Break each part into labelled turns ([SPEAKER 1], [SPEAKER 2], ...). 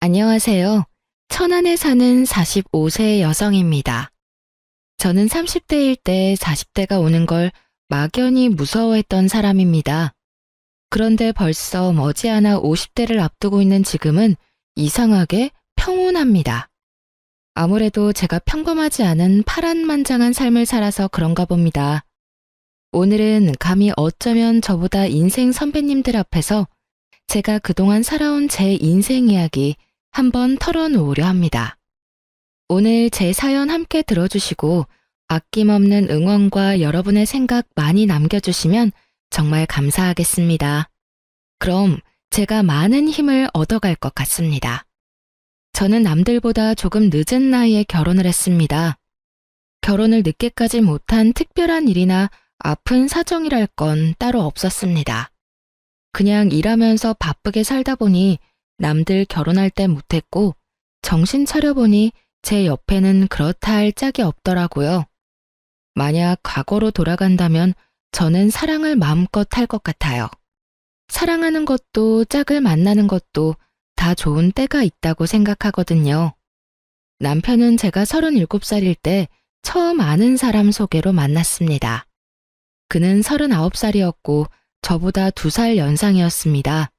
[SPEAKER 1] 안녕하세요. 천안에 사는 45세 여성입니다. 저는 30대일 때 40대가 오는 걸 막연히 무서워했던 사람입니다. 그런데 벌써 머지않아 50대를 앞두고 있는 지금은 이상하게 평온합니다. 아무래도 제가 평범하지 않은 파란만장한 삶을 살아서 그런가 봅니다. 오늘은 감히 어쩌면 저보다 인생 선배님들 앞에서 제가 그동안 살아온 제 인생 이야기 한번 털어놓으려 합니다. 오늘 제 사연 함께 들어주시고 아낌없는 응원과 여러분의 생각 많이 남겨주시면 정말 감사하겠습니다. 그럼 제가 많은 힘을 얻어갈 것 같습니다. 저는 남들보다 조금 늦은 나이에 결혼을 했습니다. 결혼을 늦게까지 못한 특별한 일이나 아픈 사정이랄 건 따로 없었습니다. 그냥 일하면서 바쁘게 살다 보니 남들 결혼할 때 못했고 정신 차려보니 제 옆에는 그렇다 할 짝이 없더라고요. 만약 과거로 돌아간다면 저는 사랑을 마음껏 할 것 같아요. 사랑하는 것도 짝을 만나는 것도 다 좋은 때가 있다고 생각하거든요. 남편은 제가 37살일 때 처음 아는 사람 소개로 만났습니다. 그는 39살이었고 저보다 2살 연상이었습니다.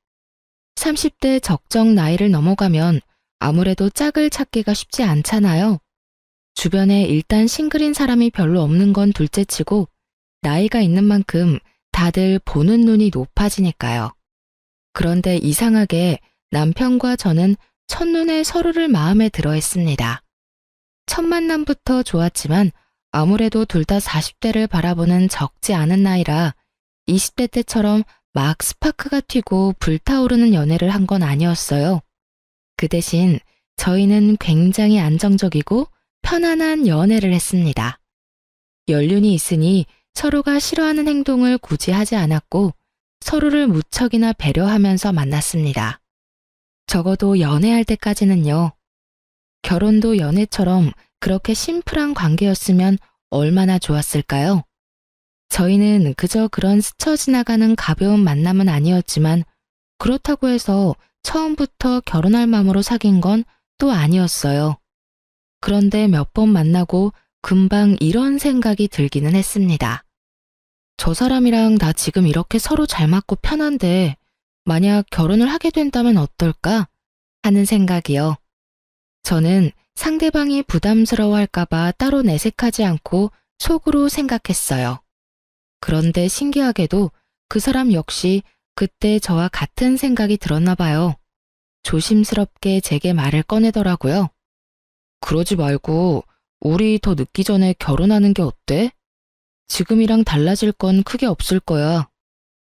[SPEAKER 1] 30대 적정 나이를 넘어가면 아무래도 짝을 찾기가 쉽지 않잖아요. 주변에 일단 싱글인 사람이 별로 없는 건 둘째치고 나이가 있는 만큼 다들 보는 눈이 높아지니까요. 그런데 이상하게 남편과 저는 첫눈에 서로를 마음에 들어 했습니다. 첫 만남부터 좋았지만 아무래도 둘 다 40대를 바라보는 적지 않은 나이라 20대 때처럼 막 스파크가 튀고 불타오르는 연애를 한 건 아니었어요. 그 대신 저희는 굉장히 안정적이고 편안한 연애를 했습니다. 연륜이 있으니 서로가 싫어하는 행동을 굳이 하지 않았고 서로를 무척이나 배려하면서 만났습니다. 적어도 연애할 때까지는요. 결혼도 연애처럼 그렇게 심플한 관계였으면 얼마나 좋았을까요? 저희는 그저 그런 스쳐 지나가는 가벼운 만남은 아니었지만 그렇다고 해서 처음부터 결혼할 마음으로 사귄 건 또 아니었어요. 그런데 몇 번 만나고 금방 이런 생각이 들기는 했습니다. 저 사람이랑 나 지금 이렇게 서로 잘 맞고 편한데 만약 결혼을 하게 된다면 어떨까 하는 생각이요. 저는 상대방이 부담스러워할까봐 따로 내색하지 않고 속으로 생각했어요. 그런데 신기하게도 그 사람 역시 그때 저와 같은 생각이 들었나 봐요. 조심스럽게 제게 말을 꺼내더라고요. 그러지 말고 우리 더 늦기 전에 결혼하는 게 어때? 지금이랑 달라질 건 크게 없을 거야.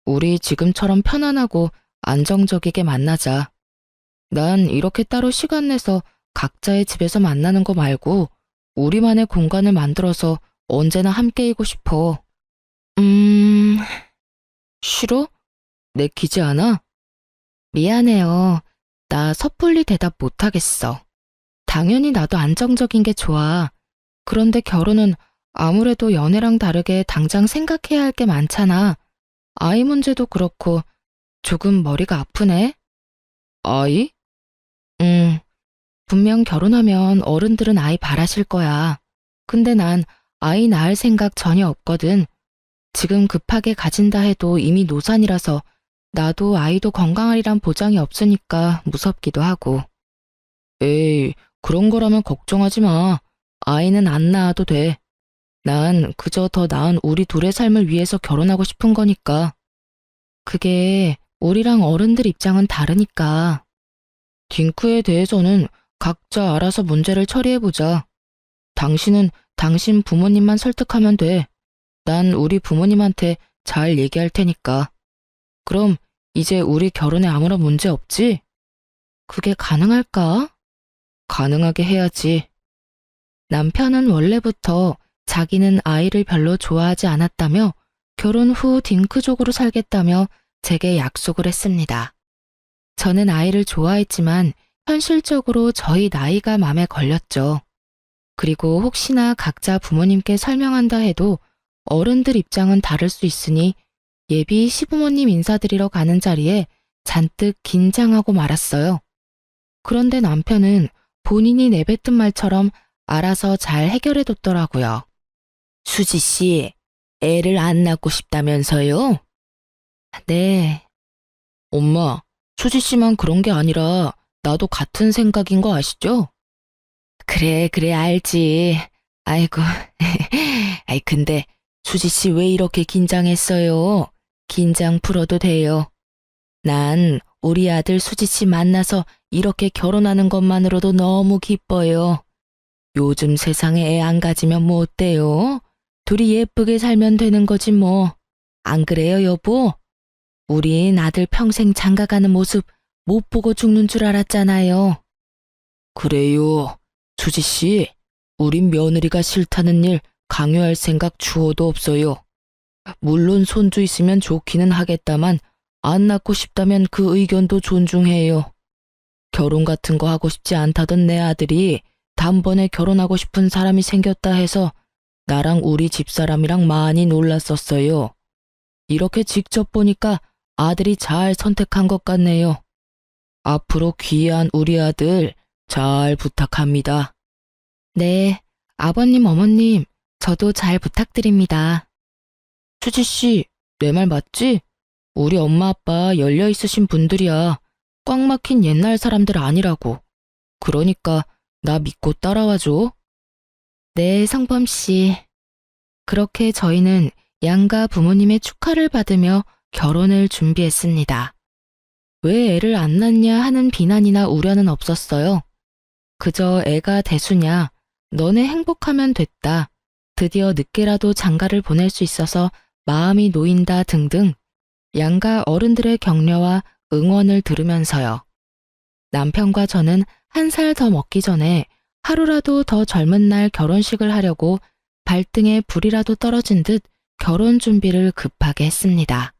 [SPEAKER 1] 우리 지금처럼 편안하고 안정적이게 만나자. 난 이렇게 따로 시간 내서 각자의 집에서 만나는 거 말고 우리만의 공간을 만들어서 언제나 함께이고 싶어. 싫어? 내키지 않아? 미안해요. 나 섣불리 대답 못하겠어. 당연히 나도 안정적인 게 좋아. 그런데 결혼은 아무래도 연애랑 다르게 당장 생각해야 할 게 많잖아. 아이 문제도 그렇고 조금 머리가 아프네. 아이? 응. 분명 결혼하면 어른들은 아이 바라실 거야. 근데 난 아이 낳을 생각 전혀 없거든. 지금 급하게 가진다 해도 이미 노산이라서 나도 아이도 건강하리란 보장이 없으니까 무섭기도 하고. 에이, 그런 거라면 걱정하지 마. 아이는 안 낳아도 돼. 난 그저 더 나은 우리 둘의 삶을 위해서 결혼하고 싶은 거니까. 그게 우리랑 어른들 입장은 다르니까. 딩크에 대해서는 각자 알아서 문제를 처리해보자. 당신은 당신 부모님만 설득하면 돼. 난 우리 부모님한테 잘 얘기할 테니까. 그럼 이제 우리 결혼에 아무런 문제 없지? 그게 가능할까? 가능하게 해야지. 남편은 원래부터 자기는 아이를 별로 좋아하지 않았다며 결혼 후 딩크족으로 살겠다며 제게 약속을 했습니다. 저는 아이를 좋아했지만 현실적으로 저희 나이가 맘에 걸렸죠. 그리고 혹시나 각자 부모님께 설명한다 해도 어른들 입장은 다를 수 있으니 예비 시부모님 인사드리러 가는 자리에 잔뜩 긴장하고 말았어요. 그런데 남편은 본인이 내뱉은 말처럼 알아서 잘 해결해뒀더라고요. 수지 씨, 애를 안 낳고 싶다면서요? 네. 엄마, 수지 씨만 그런 게 아니라 나도 같은 생각인 거 아시죠? 그래, 그래, 알지. 아이고. 아이, 근데 수지 씨 왜 이렇게 긴장했어요? 긴장 풀어도 돼요. 난 우리 아들 수지 씨 만나서 이렇게 결혼하는 것만으로도 너무 기뻐요. 요즘 세상에 애 안 가지면 뭐 어때요? 둘이 예쁘게 살면 되는 거지 뭐. 안 그래요, 여보? 우린 아들 평생 장가가는 모습 못 보고 죽는 줄 알았잖아요. 그래요. 수지 씨, 우린 며느리가 싫다는 일 강요할 생각 주어도 없어요. 물론 손주 있으면 좋기는 하겠다만 안 낳고 싶다면 그 의견도 존중해요. 결혼 같은 거 하고 싶지 않다던 내 아들이 단번에 결혼하고 싶은 사람이 생겼다 해서 나랑 우리 집사람이랑 많이 놀랐었어요. 이렇게 직접 보니까 아들이 잘 선택한 것 같네요. 앞으로 귀한 우리 아들 잘 부탁합니다. 네, 아버님, 어머님, 저도 잘 부탁드립니다. 수지 씨, 내 말 맞지? 우리 엄마 아빠 열려 있으신 분들이야. 꽉 막힌 옛날 사람들 아니라고. 그러니까 나 믿고 따라와줘. 네, 성범 씨. 그렇게 저희는 양가 부모님의 축하를 받으며 결혼을 준비했습니다. 왜 애를 안 낳냐 하는 비난이나 우려는 없었어요. 그저 애가 대수냐, 너네 행복하면 됐다, 드디어 늦게라도 장가를 보낼 수 있어서 마음이 놓인다 등등 양가 어른들의 격려와 응원을 들으면서요. 남편과 저는 1살 더 먹기 전에 하루라도 더 젊은 날 결혼식을 하려고 발등에 불이라도 떨어진 듯 결혼 준비를 급하게 했습니다.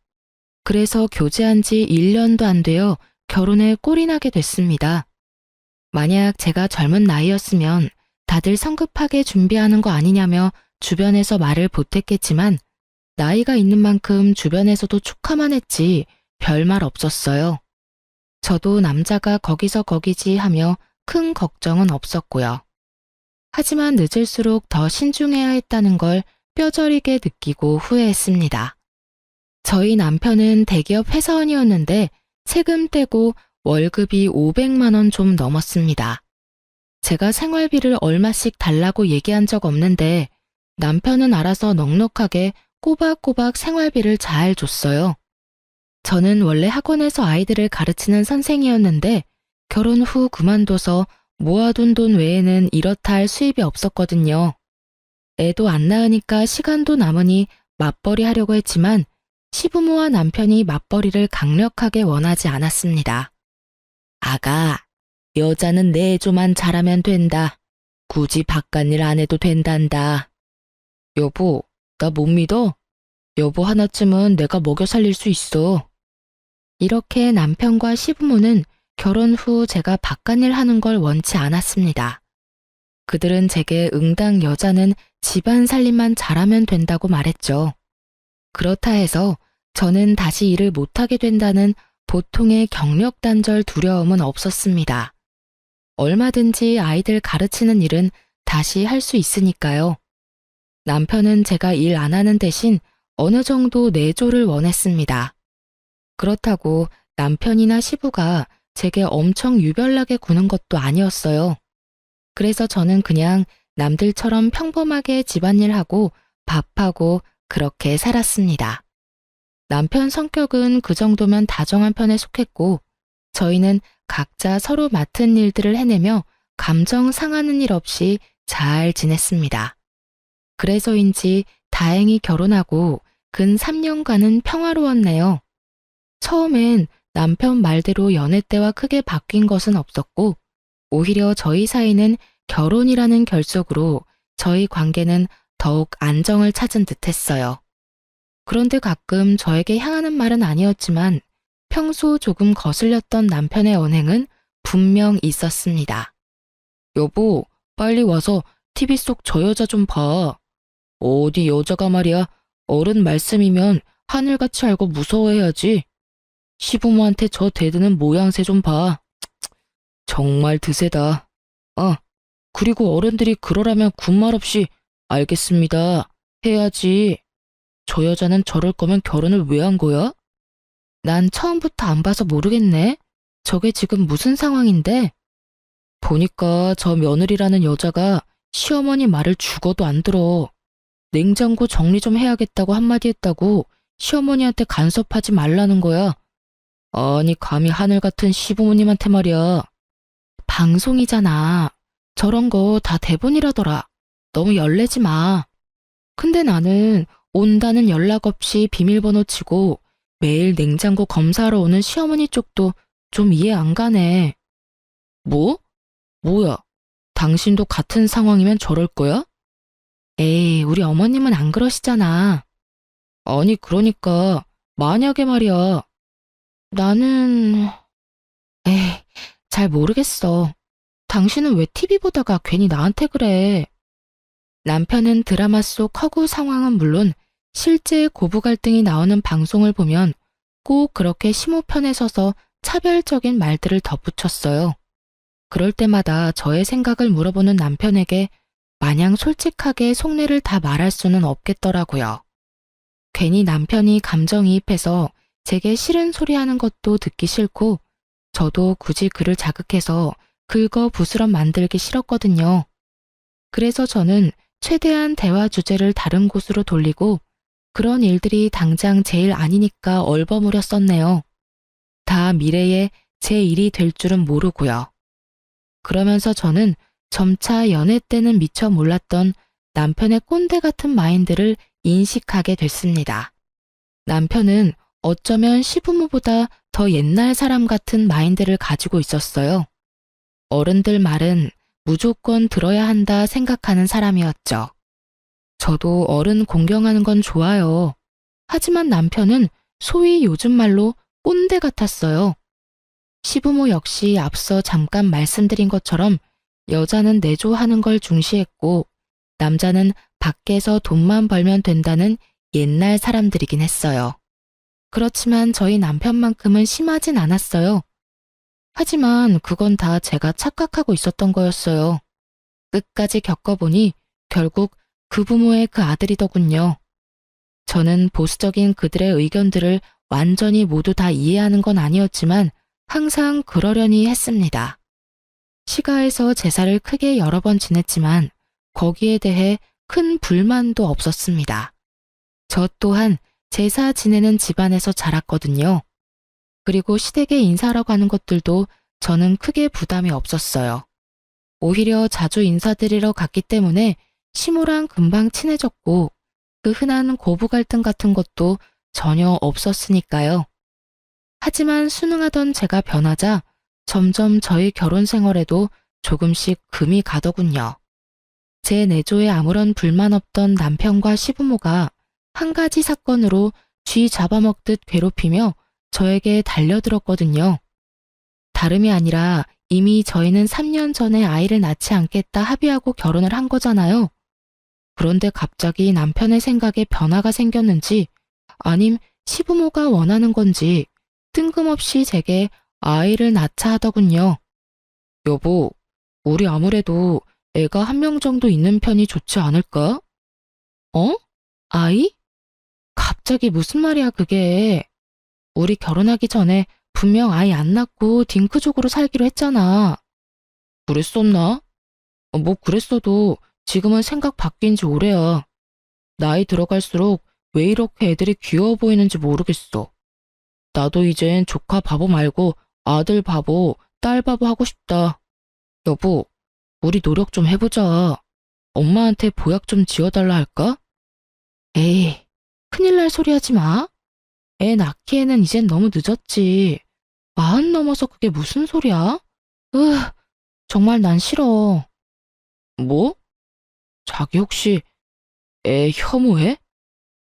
[SPEAKER 1] 그래서 교제한 지 1년도 안 되어 결혼에 꼴이 나게 됐습니다. 만약 제가 젊은 나이였으면 다들 성급하게 준비하는 거 아니냐며 주변에서 말을 보탰겠지만 나이가 있는 만큼 주변에서도 축하만 했지 별말 없었어요. 저도 남자가 거기서 거기지 하며 큰 걱정은 없었고요. 하지만 늦을수록 더 신중해야 했다는 걸 뼈저리게 느끼고 후회했습니다. 저희 남편은 대기업 회사원이었는데 세금 떼고 월급이 500만 원 좀 넘었습니다. 제가 생활비를 얼마씩 달라고 얘기한 적 없는데 남편은 알아서 넉넉하게 꼬박꼬박 생활비를 잘 줬어요. 저는 원래 학원에서 아이들을 가르치는 선생이었는데 결혼 후 그만둬서 모아둔 돈 외에는 이렇다 할 수입이 없었거든요. 애도 안 낳으니까 시간도 남으니 맞벌이 하려고 했지만 시부모와 남편이 맞벌이를 강력하게 원하지 않았습니다. 아가, 여자는 내조만 잘하면 된다. 굳이 바깥일 안 해도 된단다. 여보, 나 못 믿어? 여보 하나쯤은 내가 먹여 살릴 수 있어. 이렇게 남편과 시부모는 결혼 후 제가 바깥일 하는 걸 원치 않았습니다. 그들은 제게 응당 여자는 집안 살림만 잘하면 된다고 말했죠. 그렇다 해서 저는 다시 일을 못하게 된다는 보통의 경력단절 두려움은 없었습니다. 얼마든지 아이들 가르치는 일은 다시 할 수 있으니까요. 남편은 제가 일 안 하는 대신 어느 정도 내조를 원했습니다. 그렇다고 남편이나 시부가 제게 엄청 유별나게 구는 것도 아니었어요. 그래서 저는 그냥 남들처럼 평범하게 집안일하고 밥하고 그렇게 살았습니다. 남편 성격은 그 정도면 다정한 편에 속했고 저희는 각자 서로 맡은 일들을 해내며 감정 상하는 일 없이 잘 지냈습니다. 그래서인지 다행히 결혼하고 근 3년간은 평화로웠네요. 처음엔 남편 말대로 연애 때와 크게 바뀐 것은 없었고 오히려 저희 사이는 결혼이라는 결속으로 저희 관계는 더욱 안정을 찾은 듯했어요. 그런데 가끔 저에게 향하는 말은 아니었지만 평소 조금 거슬렸던 남편의 언행은 분명 있었습니다. 여보, 빨리 와서 TV 속 저 여자 좀 봐. 어디 여자가 말이야. 어른 말씀이면 하늘같이 알고 무서워해야지. 시부모한테 저 대드는 모양새 좀 봐. 정말 드세다. 그리고 어른들이 그러라면 군말 없이 알겠습니다. 해야지. 저 여자는 저럴 거면 결혼을 왜 한 거야? 난 처음부터 안 봐서 모르겠네. 저게 지금 무슨 상황인데? 보니까 저 며느리라는 여자가 시어머니 말을 죽어도 안 들어. 냉장고 정리 좀 해야겠다고 한마디 했다고 시어머니한테 간섭하지 말라는 거야. 아니, 감히 하늘 같은 시부모님한테 말이야. 방송이잖아. 저런 거 다 대본이라더라. 너무 열내지 마. 근데 나는 온다는 연락 없이 비밀번호 치고 매일 냉장고 검사하러 오는 시어머니 쪽도 좀 이해 안 가네. 뭐? 뭐야? 당신도 같은 상황이면 저럴 거야? 에이, 우리 어머님은 안 그러시잖아. 아니, 그러니까 만약에 말이야. 나는... 에이, 잘 모르겠어. 당신은 왜 TV 보다가 괜히 나한테 그래? 남편은 드라마 속 허구 상황은 물론 실제 고부 갈등이 나오는 방송을 보면 꼭 그렇게 시모 편에 서서 차별적인 말들을 덧붙였어요. 그럴 때마다 저의 생각을 물어보는 남편에게 마냥 솔직하게 속내를 다 말할 수는 없겠더라고요. 괜히 남편이 감정이입해서 제게 싫은 소리 하는 것도 듣기 싫고 저도 굳이 그를 자극해서 긁어부스럼 만들기 싫었거든요. 그래서 저는 최대한 대화 주제를 다른 곳으로 돌리고 그런 일들이 당장 제 일 아니니까 얼버무려 썼네요. 다 미래에 제 일이 될 줄은 모르고요. 그러면서 저는 점차 연애 때는 미처 몰랐던 남편의 꼰대 같은 마인드를 인식하게 됐습니다. 남편은 어쩌면 시부모보다 더 옛날 사람 같은 마인드를 가지고 있었어요. 어른들 말은 무조건 들어야 한다 생각하는 사람이었죠. 저도 어른 공경하는 건 좋아요. 하지만 남편은 소위 요즘 말로 꼰대 같았어요. 시부모 역시 앞서 잠깐 말씀드린 것처럼 여자는 내조하는 걸 중시했고 남자는 밖에서 돈만 벌면 된다는 옛날 사람들이긴 했어요. 그렇지만 저희 남편만큼은 심하진 않았어요. 하지만 그건 다 제가 착각하고 있었던 거였어요. 끝까지 겪어보니 결국 그 부모의 그 아들이더군요. 저는 보수적인 그들의 의견들을 완전히 모두 다 이해하는 건 아니었지만 항상 그러려니 했습니다. 시가에서 제사를 크게 여러 번 지냈지만 거기에 대해 큰 불만도 없었습니다. 저 또한 제사 지내는 집안에서 자랐거든요. 그리고 시댁에 인사하러 가는 것들도 저는 크게 부담이 없었어요. 오히려 자주 인사드리러 갔기 때문에 시모랑 금방 친해졌고 그 흔한 고부 갈등 같은 것도 전혀 없었으니까요. 하지만 순응하던 제가 변하자 점점 저희 결혼 생활에도 조금씩 금이 가더군요. 제 내조에 아무런 불만 없던 남편과 시부모가 한 가지 사건으로 쥐 잡아먹듯 괴롭히며 저에게 달려들었거든요. 다름이 아니라 이미 저희는 3년 전에 아이를 낳지 않겠다 합의하고 결혼을 한 거잖아요. 그런데 갑자기 남편의 생각에 변화가 생겼는지 아님 시부모가 원하는 건지 뜬금없이 제게 아이를 낳자 하더군요. 여보, 우리 아무래도 애가 한 명 정도 있는 편이 좋지 않을까? 어? 아이? 갑자기 무슨 말이야 그게. 우리 결혼하기 전에 분명 아이 안 낳고 딩크족으로 살기로 했잖아. 그랬었나? 뭐 그랬어도 지금은 생각 바뀐 지 오래야. 나이 들어갈수록 왜 이렇게 애들이 귀여워 보이는지 모르겠어. 나도 이젠 조카 바보 말고 아들 바보, 딸 바보 하고 싶다. 여보, 우리 노력 좀 해보자. 엄마한테 보약 좀 지어달라 할까? 에이, 큰일 날 소리 하지 마. 애 낳기에는 이젠 너무 늦었지. 40 넘어서 그게 무슨 소리야? 정말 난 싫어. 뭐? 자기 혹시 애 혐오해?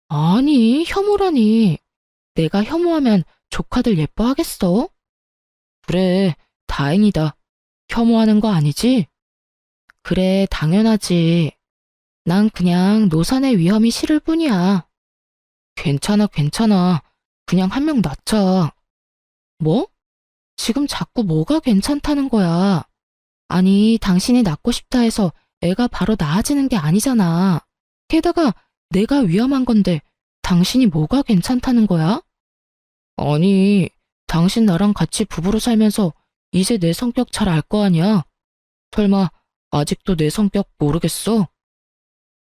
[SPEAKER 1] 아니, 혐오라니. 내가 혐오하면 조카들 예뻐하겠어? 그래, 다행이다. 혐오하는 거 아니지? 그래, 당연하지. 난 그냥 노산의 위험이 싫을 뿐이야. 괜찮아, 괜찮아. 그냥 한 명 낳자. 뭐? 지금 자꾸 뭐가 괜찮다는 거야? 아니, 당신이 낳고 싶다 해서 애가 바로 낳아지는 게 아니잖아. 게다가 내가 위험한 건데 당신이 뭐가 괜찮다는 거야? 아니, 당신 나랑 같이 부부로 살면서 이제 내 성격 잘 알 거 아니야? 설마 아직도 내 성격 모르겠어?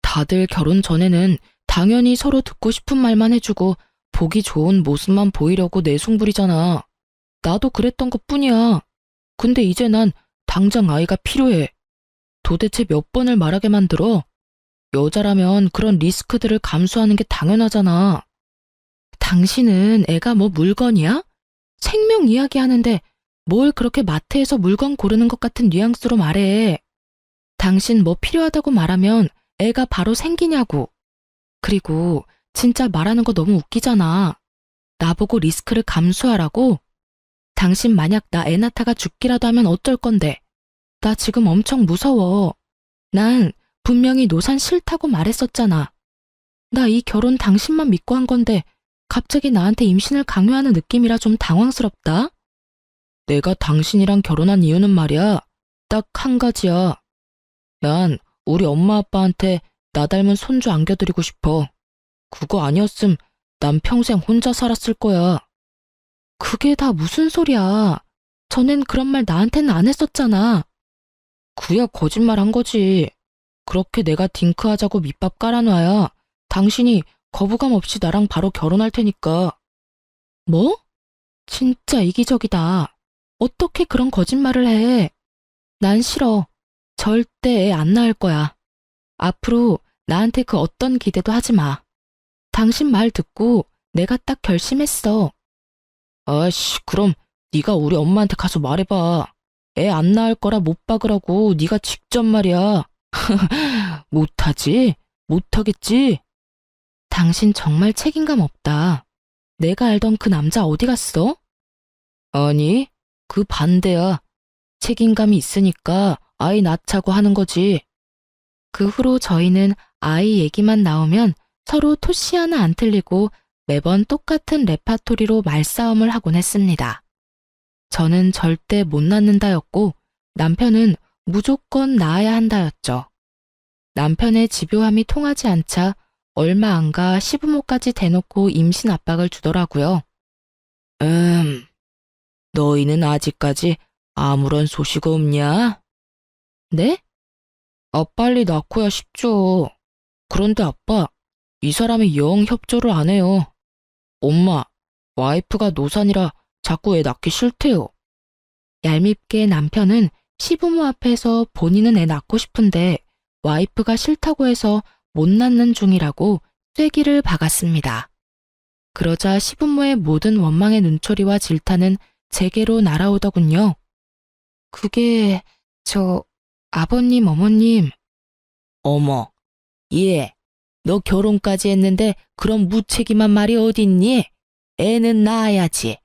[SPEAKER 1] 다들 결혼 전에는 당연히 서로 듣고 싶은 말만 해주고 보기 좋은 모습만 보이려고 내숭부리잖아. 나도 그랬던 것뿐이야. 근데 이제 난 당장 아이가 필요해. 도대체 몇 번을 말하게 만들어? 여자라면 그런 리스크들을 감수하는 게 당연하잖아. 당신은 애가 뭐 물건이야? 생명 이야기하는데 뭘 그렇게 마트에서 물건 고르는 것 같은 뉘앙스로 말해. 당신 뭐 필요하다고 말하면 애가 바로 생기냐고. 그리고 진짜 말하는 거 너무 웃기잖아. 나보고 리스크를 감수하라고? 당신 만약 나 애 낳다가 죽기라도 하면 어쩔 건데. 나 지금 엄청 무서워. 난 분명히 노산 싫다고 말했었잖아. 나 이 결혼 당신만 믿고 한 건데 갑자기 나한테 임신을 강요하는 느낌이라 좀 당황스럽다. 내가 당신이랑 결혼한 이유는 말이야. 딱 한 가지야. 난 우리 엄마 아빠한테 나 닮은 손주 안겨드리고 싶어. 그거 아니었음 난 평생 혼자 살았을 거야. 그게 다 무슨 소리야. 전엔 그런 말 나한테는 안 했었잖아. 그야 거짓말 한 거지. 그렇게 내가 딩크하자고 밑밥 깔아놔야 당신이 거부감 없이 나랑 바로 결혼할 테니까. 뭐? 진짜 이기적이다. 어떻게 그런 거짓말을 해? 난 싫어. 절대 애 안 낳을 거야. 앞으로 나한테 그 어떤 기대도 하지 마. 당신 말 듣고 내가 딱 결심했어. 아씨, 그럼 네가 우리 엄마한테 가서 말해봐. 애 안 낳을 거라 못 박으라고 네가 직접 말이야. 못하지? 못하겠지? 당신 정말 책임감 없다. 내가 알던 그 남자 어디 갔어? 아니, 그 반대야. 책임감이 있으니까 아이 낳자고 하는 거지. 그 후로 저희는 아이 얘기만 나오면 서로 토시 하나 안 틀리고 매번 똑같은 레파토리로 말싸움을 하곤 했습니다. 저는 절대 못 낳는다였고 남편은 무조건 낳아야 한다였죠. 남편의 집요함이 통하지 않자 얼마 안 가 시부모까지 대놓고 임신 압박을 주더라고요. 너희는 아직까지 아무런 소식 없냐? 네? 빨리 낳고야 싶죠. 그런데 아빠, 이 사람이 영 협조를 안 해요. 엄마, 와이프가 노산이라 자꾸 애 낳기 싫대요. 얄밉게 남편은 시부모 앞에서 본인은 애 낳고 싶은데 와이프가 싫다고 해서 못 낳는 중이라고 쐐기를 박았습니다. 그러자 시부모의 모든 원망의 눈초리와 질타는 제게로 날아오더군요. 그게 아버님, 어머님. 어머, 얘, 너 결혼까지 했는데 그런 무책임한 말이 어딨니? 애는 낳아야지.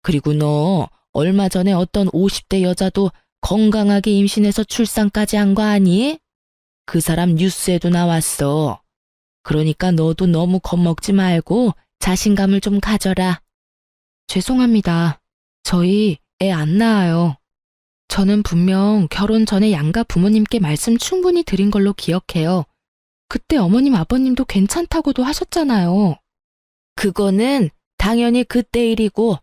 [SPEAKER 1] 그리고 너 얼마 전에 어떤 50대 여자도 건강하게 임신해서 출산까지 한 거 아니? 그 사람 뉴스에도 나왔어. 그러니까 너도 너무 겁먹지 말고 자신감을 좀 가져라. 죄송합니다. 저희 애 안 낳아요. 저는 분명 결혼 전에 양가 부모님께 말씀 충분히 드린 걸로 기억해요. 그때 어머님 아버님도 괜찮다고도 하셨잖아요. 그거는 당연히 그때 일이고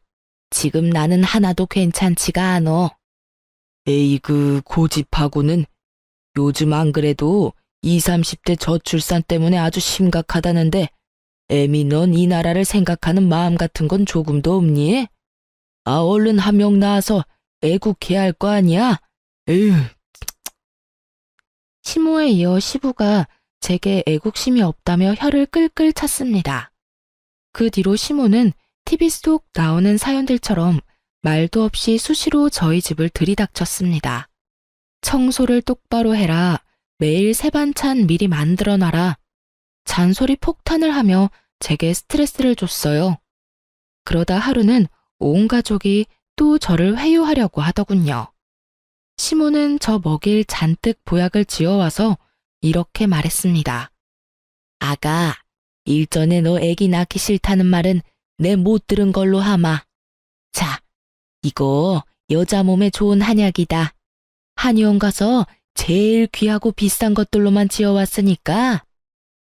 [SPEAKER 1] 지금 나는 하나도 괜찮지가 않어. 에이그 고집하고는 요즘 안 그래도 20, 30대 저출산 때문에 아주 심각하다는데 애미 넌 이 나라를 생각하는 마음 같은 건 조금도 없니? 얼른 한 명 낳아서 애국해야 할 거 아니야? 에휴. 시모에 이어 시부가 제게 애국심이 없다며 혀를 끌끌 찼습니다. 그 뒤로 시모는 TV 속 나오는 사연들처럼 말도 없이 수시로 저희 집을 들이닥쳤습니다. 청소를 똑바로 해라. 매일 새 반찬 미리 만들어놔라. 잔소리 폭탄을 하며 제게 스트레스를 줬어요. 그러다 하루는 온 가족이 또 저를 회유하려고 하더군요. 시모는 저 먹일 잔뜩 보약을 지어와서 이렇게 말했습니다. 아가, 일전에 너 애기 낳기 싫다는 말은 내 못 들은 걸로 하마. 자, 이거 여자 몸에 좋은 한약이다. 한의원 가서 제일 귀하고 비싼 것들로만 지어왔으니까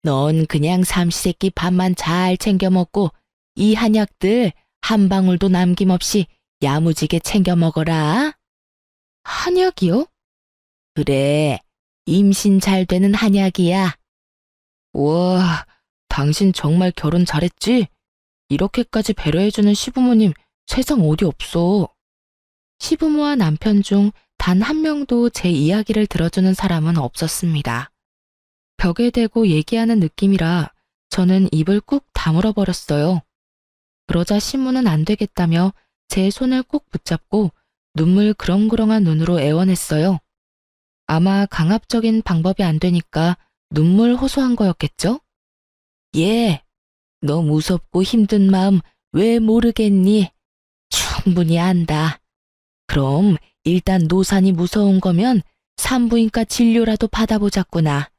[SPEAKER 1] 넌 그냥 삼시세끼 밥만 잘 챙겨 먹고 이 한약들 한 방울도 남김없이 야무지게 챙겨 먹어라. 한약이요? 그래, 임신 잘 되는 한약이야. 와, 당신 정말 결혼 잘했지? 이렇게까지 배려해주는 시부모님 세상 어디 없어. 시부모와 남편 중 단 한 명도 제 이야기를 들어주는 사람은 없었습니다. 벽에 대고 얘기하는 느낌이라 저는 입을 꾹 다물어 버렸어요. 그러자 시무는 안 되겠다며 제 손을 꼭 붙잡고 눈물 그렁그렁한 눈으로 애원했어요. 아마 강압적인 방법이 안 되니까 눈물 호소한 거였겠죠? 예, 너 무섭고 힘든 마음 왜 모르겠니? 충분히 안다. 그럼 일단 노산이 무서운 거면 산부인과 진료라도 받아보자꾸나.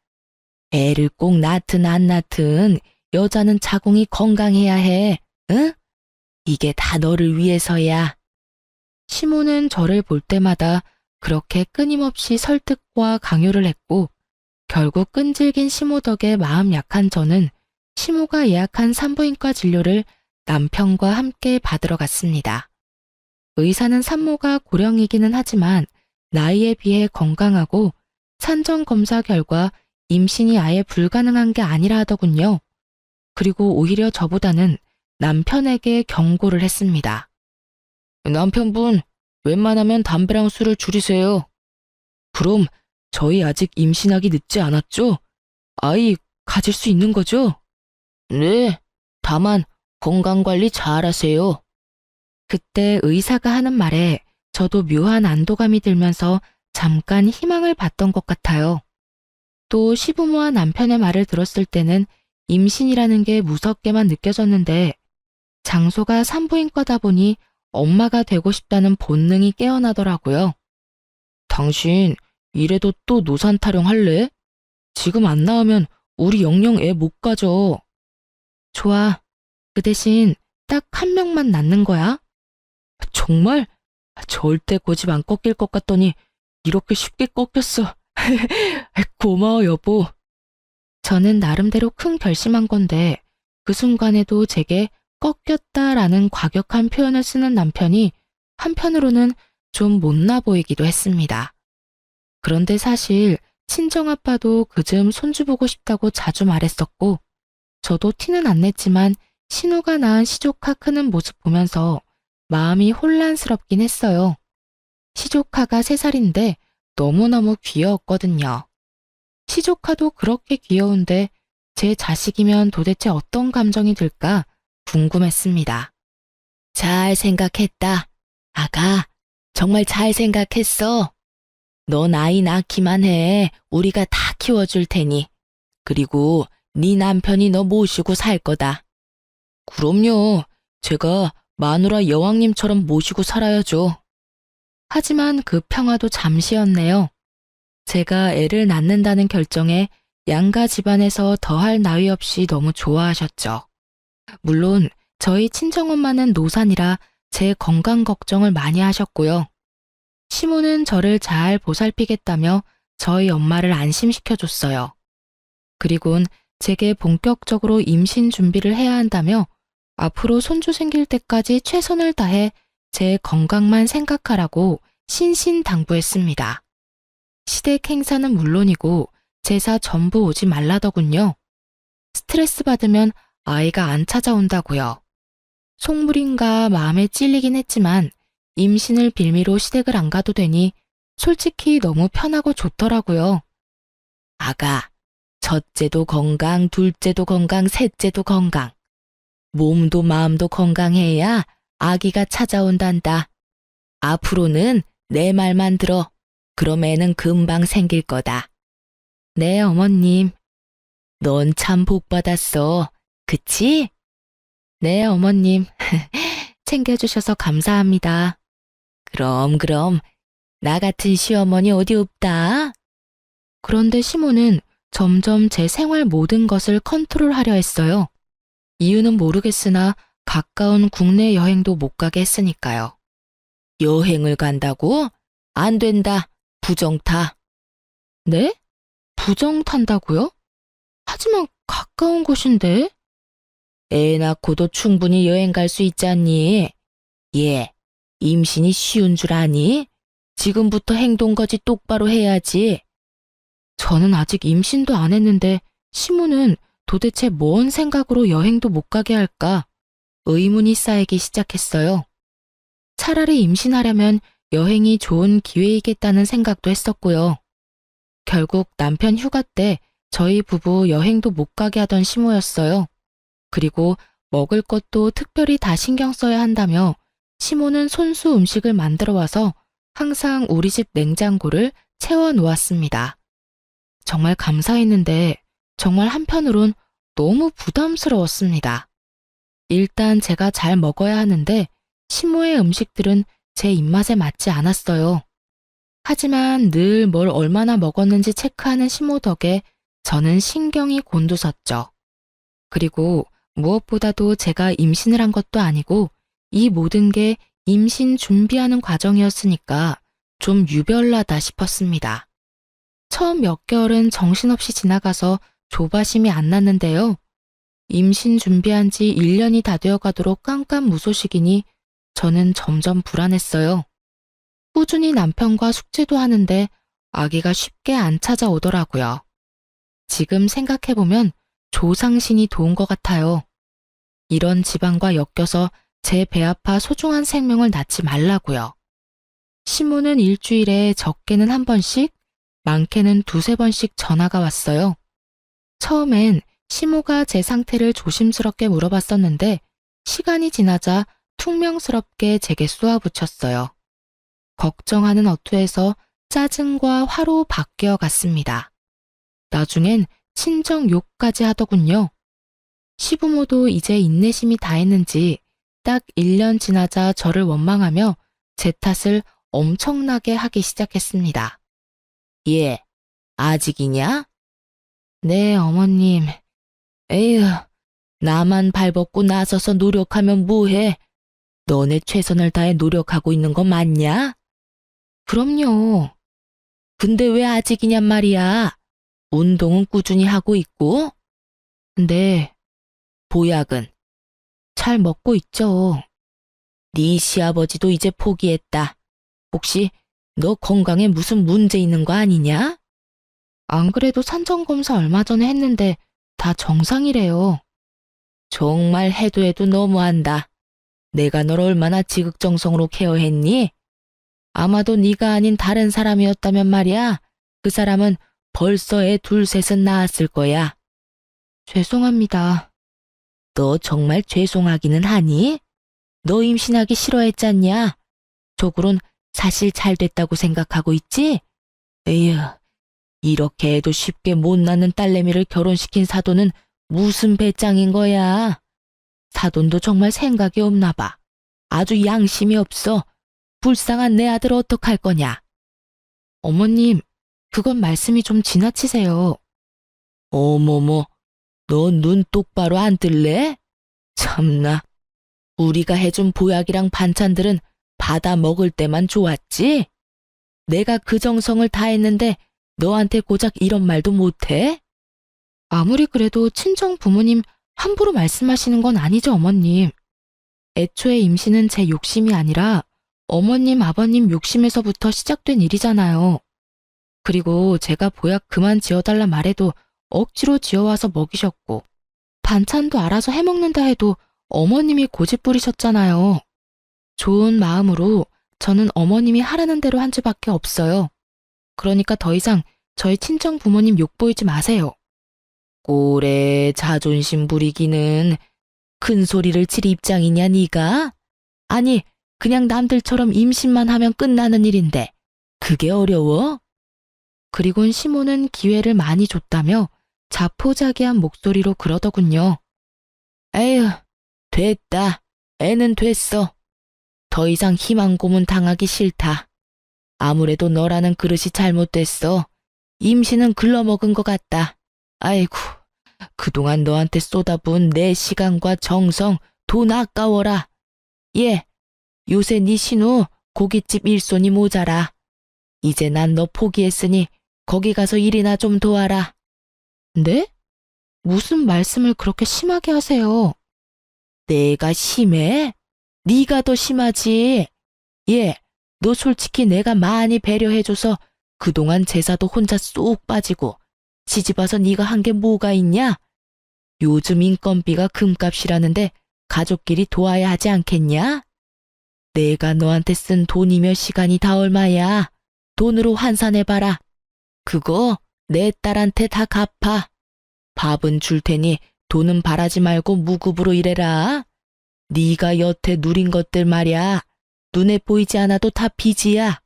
[SPEAKER 1] 애를 꼭 낳든 안 낳든 여자는 자궁이 건강해야 해, 응? 이게 다 너를 위해서야. 시모는 저를 볼 때마다 그렇게 끊임없이 설득과 강요를 했고 결국 끈질긴 시모 덕에 마음 약한 저는 시모가 예약한 산부인과 진료를 남편과 함께 받으러 갔습니다. 의사는 산모가 고령이기는 하지만 나이에 비해 건강하고 산전 검사 결과 임신이 아예 불가능한 게 아니라 하더군요. 그리고 오히려 저보다는 남편에게 경고를 했습니다. 남편분, 웬만하면 담배랑 술을 줄이세요. 그럼 저희 아직 임신하기 늦지 않았죠? 아이 가질 수 있는 거죠? 네, 다만 건강관리 잘하세요. 그때 의사가 하는 말에 저도 묘한 안도감이 들면서 잠깐 희망을 봤던 것 같아요. 또 시부모와 남편의 말을 들었을 때는 임신이라는 게 무섭게만 느껴졌는데 장소가 산부인과다 보니 엄마가 되고 싶다는 본능이 깨어나더라고요. 당신 이래도 또 노산 타령할래? 지금 안 낳으면 우리 영영 애 못 가져. 좋아. 그 대신 딱 한 명만 낳는 거야? 정말? 절대 고집 안 꺾일 것 같더니 이렇게 쉽게 꺾였어. 고마워 여보. 저는 나름대로 큰 결심한 건데 그 순간에도 제게 꺾였다라는 과격한 표현을 쓰는 남편이 한편으로는 좀 못나 보이기도 했습니다. 그런데 사실 친정아빠도 그즘 손주 보고 싶다고 자주 말했었고 저도 티는 안 냈지만 신우가 낳은 시조카 크는 모습 보면서 마음이 혼란스럽긴 했어요. 시조카가 3살인데 너무너무 귀여웠거든요. 시조카도 그렇게 귀여운데 제 자식이면 도대체 어떤 감정이 들까 궁금했습니다. 잘 생각했다. 아가, 정말 잘 생각했어. 넌 아이 낳기만 해. 우리가 다 키워줄 테니. 그리고 네 남편이 너 모시고 살 거다. 그럼요. 제가 마누라 여왕님처럼 모시고 살아야죠. 하지만 그 평화도 잠시였네요. 제가 애를 낳는다는 결정에 양가 집안에서 더할 나위 없이 너무 좋아하셨죠. 물론 저희 친정엄마는 노산이라 제 건강 걱정을 많이 하셨고요. 시모는 저를 잘 보살피겠다며 저희 엄마를 안심시켜줬어요. 그리곤 제게 본격적으로 임신 준비를 해야 한다며 앞으로 손주 생길 때까지 최선을 다해 제 건강만 생각하라고 신신당부했습니다. 시댁 행사는 물론이고 제사 전부 오지 말라더군요. 스트레스 받으면 아이가 안 찾아온다고요. 속물인가 마음에 찔리긴 했지만 임신을 빌미로 시댁을 안 가도 되니 솔직히 너무 편하고 좋더라고요. 아가, 첫째도 건강, 둘째도 건강, 셋째도 건강. 몸도 마음도 건강해야 아기가 찾아온단다. 앞으로는 내 말만 들어. 그럼 애는 금방 생길 거다. 네, 어머님. 넌 참 복 받았어. 그치? 네, 어머님. 챙겨주셔서 감사합니다. 그럼. 나 같은 시어머니 어디 없다. 그런데 시모는 점점 제 생활 모든 것을 컨트롤하려 했어요. 이유는 모르겠으나 가까운 국내 여행도 못 가게 했으니까요. 여행을 간다고? 안 된다. 부정 타. 네? 부정 탄다고요? 하지만 가까운 곳인데? 애 낳고도 충분히 여행 갈 수 있잖니. 예, 임신이 쉬운 줄 아니? 지금부터 행동거지 똑바로 해야지. 저는 아직 임신도 안 했는데 시모는 도대체 뭔 생각으로 여행도 못 가게 할까? 의문이 쌓이기 시작했어요. 차라리 임신하려면 여행이 좋은 기회이겠다는 생각도 했었고요. 결국 남편 휴가 때 저희 부부 여행도 못 가게 하던 시모였어요. 그리고 먹을 것도 특별히 다 신경 써야 한다며 시모는 손수 음식을 만들어 와서 항상 우리 집 냉장고를 채워 놓았습니다. 정말 감사했는데 정말 한편으론 너무 부담스러웠습니다. 일단 제가 잘 먹어야 하는데 시모의 음식들은 제 입맛에 맞지 않았어요. 하지만 늘 뭘 얼마나 먹었는지 체크하는 시모 덕에 저는 신경이 곤두섰죠. 그리고 무엇보다도 제가 임신을 한 것도 아니고 이 모든 게 임신 준비하는 과정이었으니까 좀 유별나다 싶었습니다. 처음 몇 개월은 정신없이 지나가서 조바심이 안 났는데요. 임신 준비한 지 1년이 다 되어가도록 깜깜무소식이니 저는 점점 불안했어요. 꾸준히 남편과 숙제도 하는데 아기가 쉽게 안 찾아오더라고요. 지금 생각해보면 조상신이 도운 것 같아요. 이런 집안과 엮여서 제 배 아파 소중한 생명을 낳지 말라고요. 시모는 일주일에 적게는 한 번씩, 많게는 두세 번씩 전화가 왔어요. 처음엔 시모가 제 상태를 조심스럽게 물어봤었는데 시간이 지나자 퉁명스럽게 제게 쏘아붙였어요. 걱정하는 어투에서 짜증과 화로 바뀌어 갔습니다. 나중엔 친정 욕까지 하더군요. 시부모도 이제 인내심이 다했는지 딱 1년 지나자 저를 원망하며 제 탓을 엄청나게 하기 시작했습니다. 예, 아직이냐? 네, 어머님. 에휴, 나만 발벗고 나서서 노력하면 뭐해? 너네 최선을 다해 노력하고 있는 거 맞냐? 그럼요. 근데 왜 아직이냔 말이야? 운동은 꾸준히 하고 있고? 네. 보약은? 잘 먹고 있죠. 네 시아버지도 이제 포기했다. 혹시 너 건강에 무슨 문제 있는 거 아니냐? 안 그래도 산전검사 얼마 전에 했는데 다 정상이래요. 정말 해도 해도 너무한다. 내가 널 얼마나 지극정성으로 케어했니? 아마도 네가 아닌 다른 사람이었다면 말이야. 그 사람은 벌써 애 둘 셋은 낳았을 거야. 죄송합니다. 너 정말 죄송하기는 하니? 너 임신하기 싫어했잖냐? 속으론 사실 잘 됐다고 생각하고 있지? 에휴, 이렇게 해도 쉽게 못 낳는 딸내미를 결혼시킨 사돈은 무슨 배짱인 거야? 사돈도 정말 생각이 없나 봐. 아주 양심이 없어. 불쌍한 내 아들 어떡할 거냐? 어머님, 그건 말씀이 좀 지나치세요. 어머머, 너 눈 똑바로 안 뜰래? 참나, 우리가 해준 보약이랑 반찬들은 받아 먹을 때만 좋았지? 내가 그 정성을 다했는데 너한테 고작 이런 말도 못해? 아무리 그래도 친정 부모님 함부로 말씀하시는 건 아니죠, 어머님. 애초에 임신은 제 욕심이 아니라 어머님, 아버님 욕심에서부터 시작된 일이잖아요. 그리고 제가 보약 그만 지어달라 말해도 억지로 지어와서 먹이셨고 반찬도 알아서 해먹는다 해도 어머님이 고집 부리셨잖아요. 좋은 마음으로 저는 어머님이 하라는 대로 한 수밖에 없어요. 그러니까 더 이상 저희 친정 부모님 욕보이지 마세요. 꼴에 자존심 부리기는 큰 소리를 칠 입장이냐 네가? 아니 그냥 남들처럼 임신만 하면 끝나는 일인데 그게 어려워? 그리곤 시모는 기회를 많이 줬다며 자포자기한 목소리로 그러더군요. 에휴, 됐다. 애는 됐어. 더 이상 희망 고문 당하기 싫다. 아무래도 너라는 그릇이 잘못됐어. 임신은 글러먹은 것 같다. 아이고, 그동안 너한테 쏟아부은 내 시간과 정성, 돈 아까워라. 예, 요새 네 신우 고깃집 일손이 모자라. 이제 난 너 포기했으니 거기 가서 일이나 좀 도와라. 네? 무슨 말씀을 그렇게 심하게 하세요? 내가 심해? 네가 더 심하지. 예, 너 솔직히 내가 많이 배려해줘서 그동안 제사도 혼자 쏙 빠지고 시집와서 네가 한 게 뭐가 있냐? 요즘 인건비가 금값이라는데 가족끼리 도와야 하지 않겠냐? 내가 너한테 쓴 돈이며 시간이 다 얼마야? 돈으로 환산해봐라. 그거 내 딸한테 다 갚아. 밥은 줄 테니 돈은 바라지 말고 무급으로 일해라. 네가 여태 누린 것들 말야. 눈에 보이지 않아도 다 빚이야.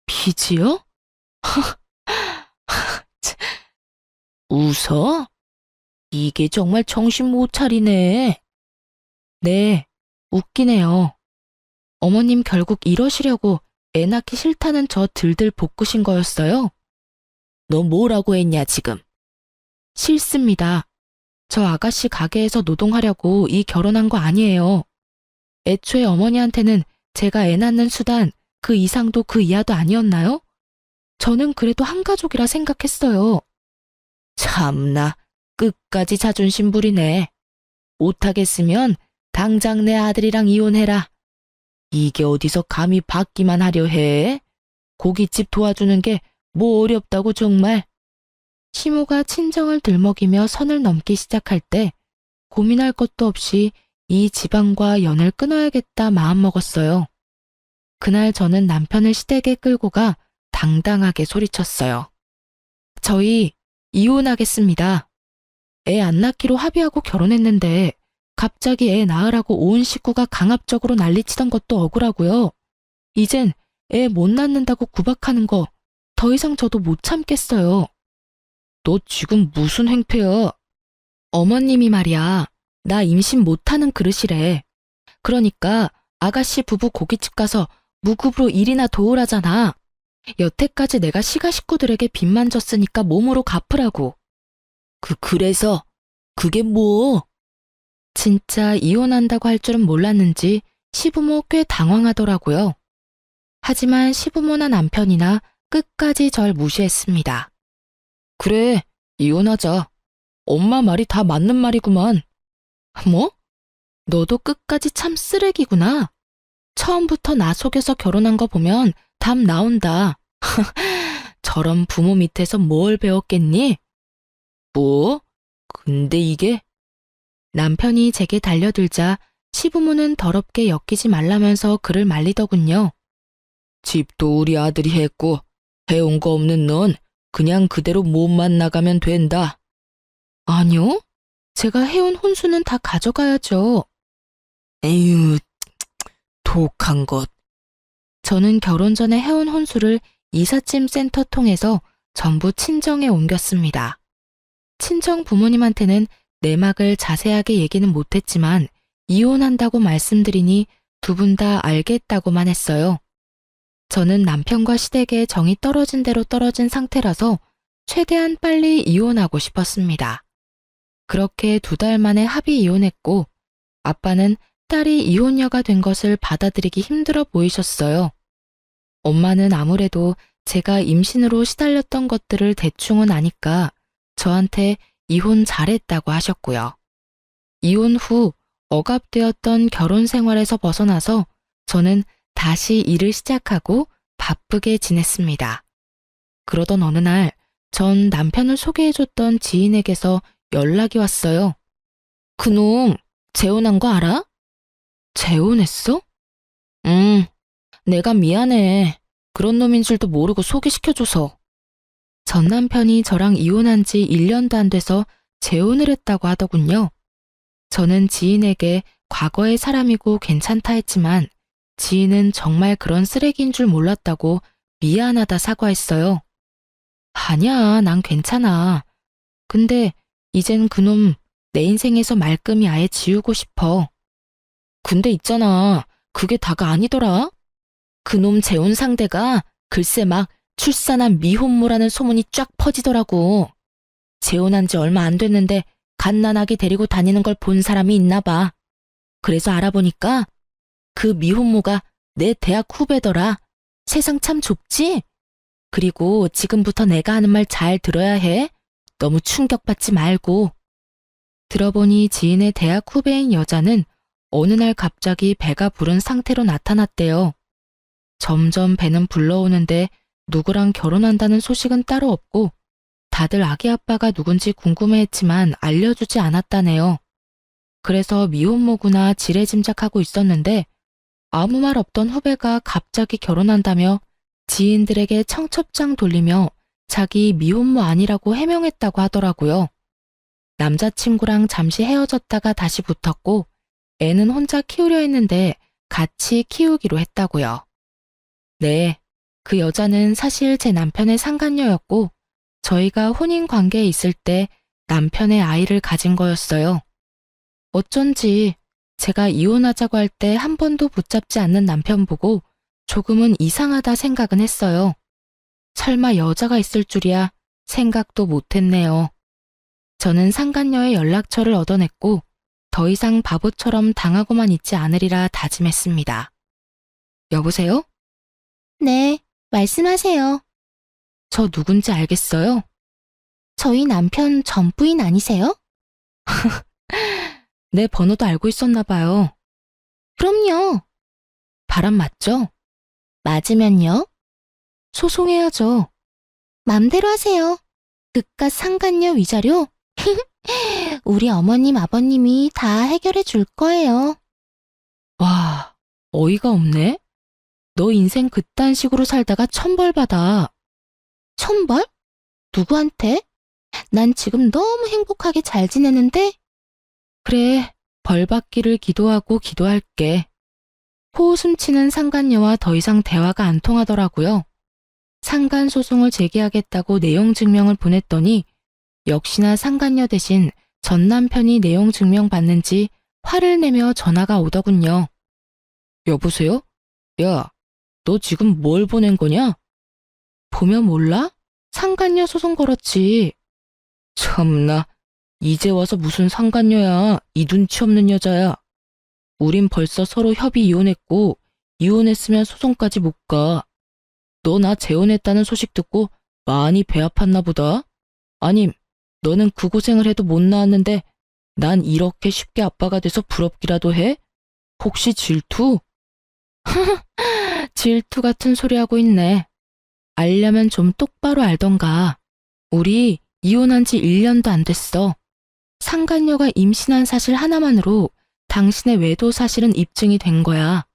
[SPEAKER 1] 빚이요? 웃어? 이게 정말 정신 못 차리네. 네, 웃기네요. 어머님 결국 이러시려고 애 낳기 싫다는 저 들들 볶으신 거였어요? 너 뭐라고 했냐 지금? 싫습니다. 저 아가씨 가게에서 노동하려고 이 결혼한 거 아니에요. 애초에 어머니한테는 제가 애 낳는 수단 그 이상도 그 이하도 아니었나요? 저는 그래도 한 가족이라 생각했어요. 참나, 끝까지 자존심 부리네. 못하겠으면 당장 내 아들이랑 이혼해라. 이게 어디서 감히 받기만 하려 해? 고깃집 도와주는 게 뭐 어렵다고 정말. 시모가 친정을 들먹이며 선을 넘기 시작할 때 고민할 것도 없이 이 집안과 연을 끊어야겠다 마음먹었어요. 그날 저는 남편을 시댁에 끌고 가 당당하게 소리쳤어요. 저희 이혼하겠습니다. 애 안 낳기로 합의하고 결혼했는데 갑자기 애 낳으라고 온 식구가 강압적으로 난리치던 것도 억울하고요. 이젠 애 못 낳는다고 구박하는 거 더 이상 저도 못 참겠어요. 너 지금 무슨 행패야? 어머님이 말이야. 나 임신 못하는 그릇이래. 그러니까 아가씨 부부 고깃집 가서 무급으로 일이나 도우라잖아. 여태까지 내가 시가 식구들에게 빚만 졌으니까 몸으로 갚으라고. 그래서 그게 뭐? 진짜 이혼한다고 할 줄은 몰랐는지 시부모 꽤 당황하더라고요. 하지만 시부모나 남편이나 끝까지 절 무시했습니다. 그래, 이혼하자. 엄마 말이 다 맞는 말이구만. 뭐? 너도 끝까지 참 쓰레기구나. 처음부터 나 속여서 결혼한 거 보면 답 나온다. 저런 부모 밑에서 뭘 배웠겠니? 뭐? 근데 이게? 남편이 제게 달려들자 시부모는 더럽게 엮이지 말라면서 그를 말리더군요. 집도 우리 아들이 했고 해온 거 없는 넌 그냥 그대로 몸만 나가면 된다. 아니요. 제가 해온 혼수는 다 가져가야죠. 에휴, 독한 것. 저는 결혼 전에 해온 혼수를 이삿짐 센터 통해서 전부 친정에 옮겼습니다. 친정 부모님한테는 내막을 자세하게 얘기는 못했지만 이혼한다고 말씀드리니 두 분 다 알겠다고만 했어요. 저는 남편과 시댁에 정이 떨어진 대로 떨어진 상태라서 최대한 빨리 이혼하고 싶었습니다. 그렇게 2달 만에 합의 이혼했고 아빠는 딸이 이혼녀가 된 것을 받아들이기 힘들어 보이셨어요. 엄마는 아무래도 제가 임신으로 시달렸던 것들을 대충은 아니까 저한테 이혼 잘했다고 하셨고요. 이혼 후 억압되었던 결혼 생활에서 벗어나서 저는 다시 일을 시작하고 바쁘게 지냈습니다. 그러던 어느 날 전 남편을 소개해줬던 지인에게서 연락이 왔어요. 그놈 재혼한 거 알아? 재혼했어? 내가 미안해. 그런 놈인 줄도 모르고 소개시켜줘서. 전 남편이 저랑 이혼한 지 1년도 안 돼서 재혼을 했다고 하더군요. 저는 지인에게 과거의 사람이고 괜찮다 했지만 지인은 정말 그런 쓰레기인 줄 몰랐다고 미안하다 사과했어요. 아니야, 난 괜찮아. 근데 이젠 그놈 내 인생에서 말끔히 아예 지우고 싶어. 근데 있잖아, 그게 다가 아니더라. 그놈 재혼 상대가 글쎄 막 출산한 미혼모라는 소문이 쫙 퍼지더라고. 재혼한 지 얼마 안 됐는데 갓난아기 데리고 다니는 걸 본 사람이 있나 봐. 그래서 알아보니까 그 미혼모가 내 대학 후배더라. 세상 참 좁지? 그리고 지금부터 내가 하는 말 잘 들어야 해. 너무 충격받지 말고. 들어보니 지인의 대학 후배인 여자는 어느 날 갑자기 배가 부른 상태로 나타났대요. 점점 배는 불러오는데 누구랑 결혼한다는 소식은 따로 없고 다들 아기 아빠가 누군지 궁금해했지만 알려주지 않았다네요. 그래서 미혼모구나 지레짐작하고 있었는데 아무 말 없던 후배가 갑자기 결혼한다며 지인들에게 청첩장 돌리며 자기 미혼모 아니라고 해명했다고 하더라고요. 남자친구랑 잠시 헤어졌다가 다시 붙었고 애는 혼자 키우려 했는데 같이 키우기로 했다고요. 네, 그 여자는 사실 제 남편의 상간녀였고 저희가 혼인 관계에 있을 때 남편의 아이를 가진 거였어요. 어쩐지 제가 이혼하자고 할 때 한 번도 붙잡지 않는 남편 보고 조금은 이상하다 생각은 했어요. 설마 여자가 있을 줄이야 생각도 못했네요. 저는 상간녀의 연락처를 얻어냈고 더 이상 바보처럼 당하고만 있지 않으리라 다짐했습니다. 여보세요? 네, 말씀하세요. 저 누군지 알겠어요? 저희 남편 전 부인 아니세요? 내 번호도 알고 있었나 봐요. 그럼요. 바람 맞죠? 맞으면요? 소송해야죠. 맘대로 하세요. 그깟 상간녀 위자료? 우리 어머님, 아버님이 다 해결해 줄 거예요. 와, 어이가 없네. 너 인생 그딴 식으로 살다가 천벌 받아. 천벌? 누구한테? 난 지금 너무 행복하게 잘 지내는데? 그래, 벌 받기를 기도하고 기도할게. 호웃음 치는 상간녀와 더 이상 대화가 안 통하더라고요. 상간 소송을 제기하겠다고 내용 증명을 보냈더니 역시나 상간녀 대신 전 남편이 내용 증명 받는지 화를 내며 전화가 오더군요. 여보세요? 야, 너 지금 뭘 보낸 거냐? 보면 몰라? 상간녀 소송 걸었지. 참나, 이제 와서 무슨 상간녀야. 이 눈치 없는 여자야. 우린 벌써 서로 협의 이혼했고 이혼했으면 소송까지 못 가. 너 나 재혼했다는 소식 듣고 많이 배 아팠나 보다. 아님 너는 그 고생을 해도 못 낳았는데 난 이렇게 쉽게 아빠가 돼서 부럽기라도 해? 혹시 질투? 질투 같은 소리 하고 있네. 알려면 좀 똑바로 알던가. 우리 이혼한 지 1년도 안 됐어. 상간녀가 임신한 사실 하나만으로 당신의 외도 사실은 입증이 된 거야.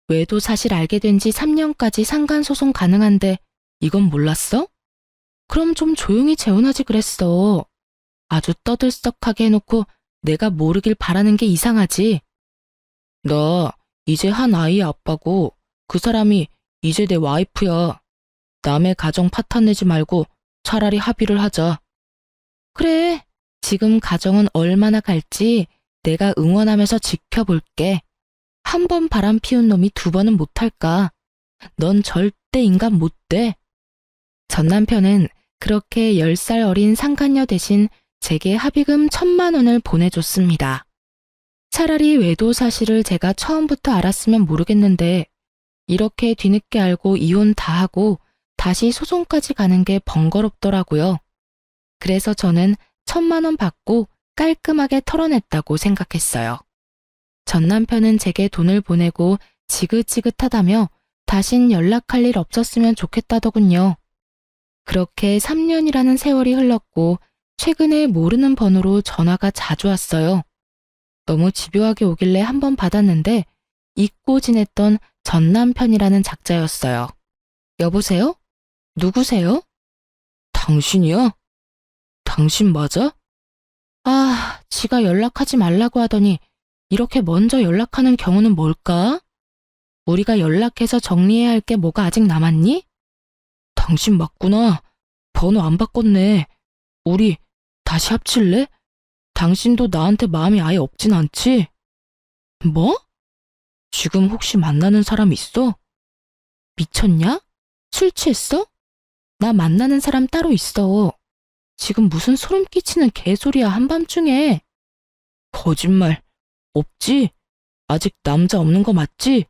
[SPEAKER 1] 외도 사실 알게 된 지 3년까지 상간소송 가능한데 이건 몰랐어? 그럼 좀 조용히 재혼하지 그랬어. 아주 떠들썩하게 해놓고 내가 모르길 바라는 게 이상하지. 나 이제 한 아이의 아빠고 그 사람이 이제 내 와이프야. 남의 가정 파탄 내지 말고 차라리 합의를 하자. 그래, 지금 가정은 얼마나 갈지 내가 응원하면서 지켜볼게. 한 번 바람 피운 놈이 두 번은 못할까. 넌 절대 인간 못 돼. 전 남편은 그렇게 10살 어린 상간녀 대신 제게 합의금 1,000만 원을 보내줬습니다. 차라리 외도 사실을 제가 처음부터 알았으면 모르겠는데 이렇게 뒤늦게 알고 이혼 다 하고 다시 소송까지 가는 게 번거롭더라고요. 그래서 저는 1,000만 원 받고 깔끔하게 털어냈다고 생각했어요. 전 남편은 제게 돈을 보내고 지긋지긋하다며 다신 연락할 일 없었으면 좋겠다더군요. 그렇게 3년이라는 세월이 흘렀고 최근에 모르는 번호로 전화가 자주 왔어요. 너무 집요하게 오길래 한 번 받았는데 잊고 지냈던 전 남편이라는 작자였어요. 여보세요? 누구세요? 당신이야? 당신 맞아? 아, 지가 연락하지 말라고 하더니 이렇게 먼저 연락하는 경우는 뭘까? 우리가 연락해서 정리해야 할 게 뭐가 아직 남았니? 당신 맞구나. 번호 안 바꿨네. 우리 다시 합칠래? 당신도 나한테 마음이 아예 없진 않지? 뭐? 지금 혹시 만나는 사람 있어? 미쳤냐? 술 취했어? 나 만나는 사람 따로 있어. 지금 무슨 소름 끼치는 개소리야 한밤중에. 거짓말. 없지? 아직 남자 없는 거 맞지?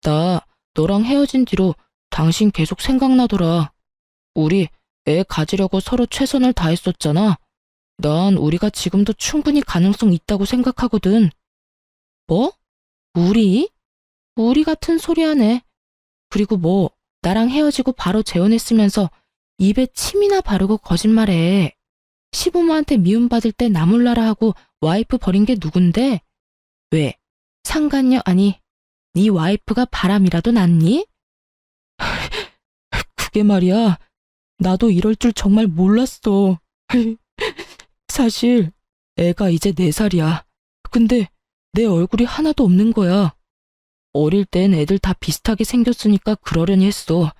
[SPEAKER 1] 나 너랑 헤어진 뒤로 당신 계속 생각나더라. 우리 애 가지려고 서로 최선을 다했었잖아. 난 우리가 지금도 충분히 가능성 있다고 생각하거든. 뭐? 우리? 우리 같은 소리 하네. 그리고 뭐, 나랑 헤어지고 바로 재혼했으면서 입에 침이나 바르고 거짓말해. 시부모한테 미움받을 때 나 몰라라 하고 와이프 버린 게 누군데? 왜? 상간녀 아니, 네 와이프가 바람이라도 났니? 그게 말이야. 나도 이럴 줄 정말 몰랐어. 사실 애가 이제 4살이야. 근데 내 얼굴이 하나도 없는 거야. 어릴 땐 애들 다 비슷하게 생겼으니까 그러려니 했어.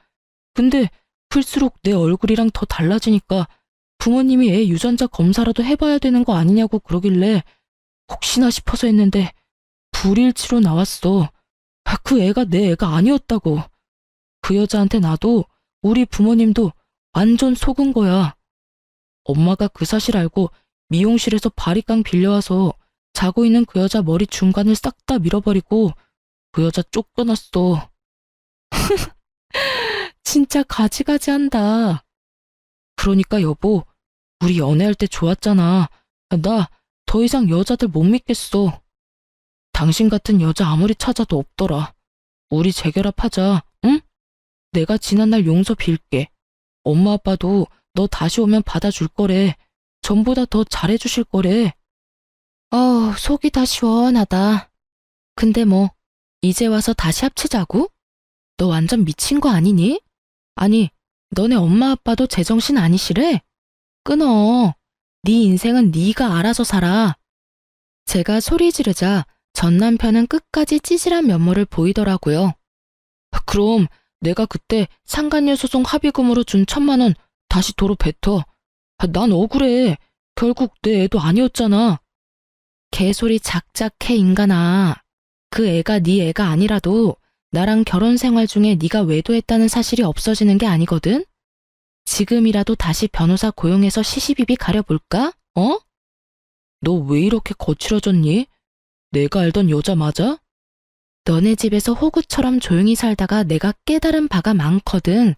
[SPEAKER 1] 근데 클수록 내 얼굴이랑 더 달라지니까 부모님이 애 유전자 검사라도 해봐야 되는 거 아니냐고 그러길래 혹시나 싶어서 했는데 불일치로 나왔어. 그 애가 내 애가 아니었다고. 그 여자한테 나도 우리 부모님도 완전 속은 거야. 엄마가 그 사실 알고 미용실에서 바리깡 빌려와서 자고 있는 그 여자 머리 중간을 싹 다 밀어버리고 그 여자 쫓겨났어. 진짜 가지가지한다. 그러니까 여보, 우리 연애할 때 좋았잖아. 나 더 이상 여자들 못 믿겠어. 당신 같은 여자 아무리 찾아도 없더라. 우리 재결합하자, 응? 내가 지난날 용서 빌게. 엄마 아빠도 너 다시 오면 받아줄 거래. 전보다 더 잘해주실 거래. 속이 다 시원하다. 근데 뭐 이제 와서 다시 합치자고? 너 완전 미친 거 아니니? 아니, 너네 엄마 아빠도 제정신 아니시래? 끊어. 네 인생은 네가 알아서 살아. 제가 소리 지르자 전 남편은 끝까지 찌질한 면모를 보이더라고요. 그럼 내가 그때 상간녀 소송 합의금으로 준 1,000만 원 다시 도로 뱉어. 난 억울해. 결국 내 애도 아니었잖아. 개소리 작작해 인간아. 그 애가 네 애가 아니라도 나랑 결혼 생활 중에 네가 외도했다는 사실이 없어지는 게 아니거든? 지금이라도 다시 변호사 고용해서 시시비비 가려볼까? 어? 너 왜 이렇게 거칠어졌니? 내가 알던 여자 맞아? 너네 집에서 호구처럼 조용히 살다가 내가 깨달은 바가 많거든.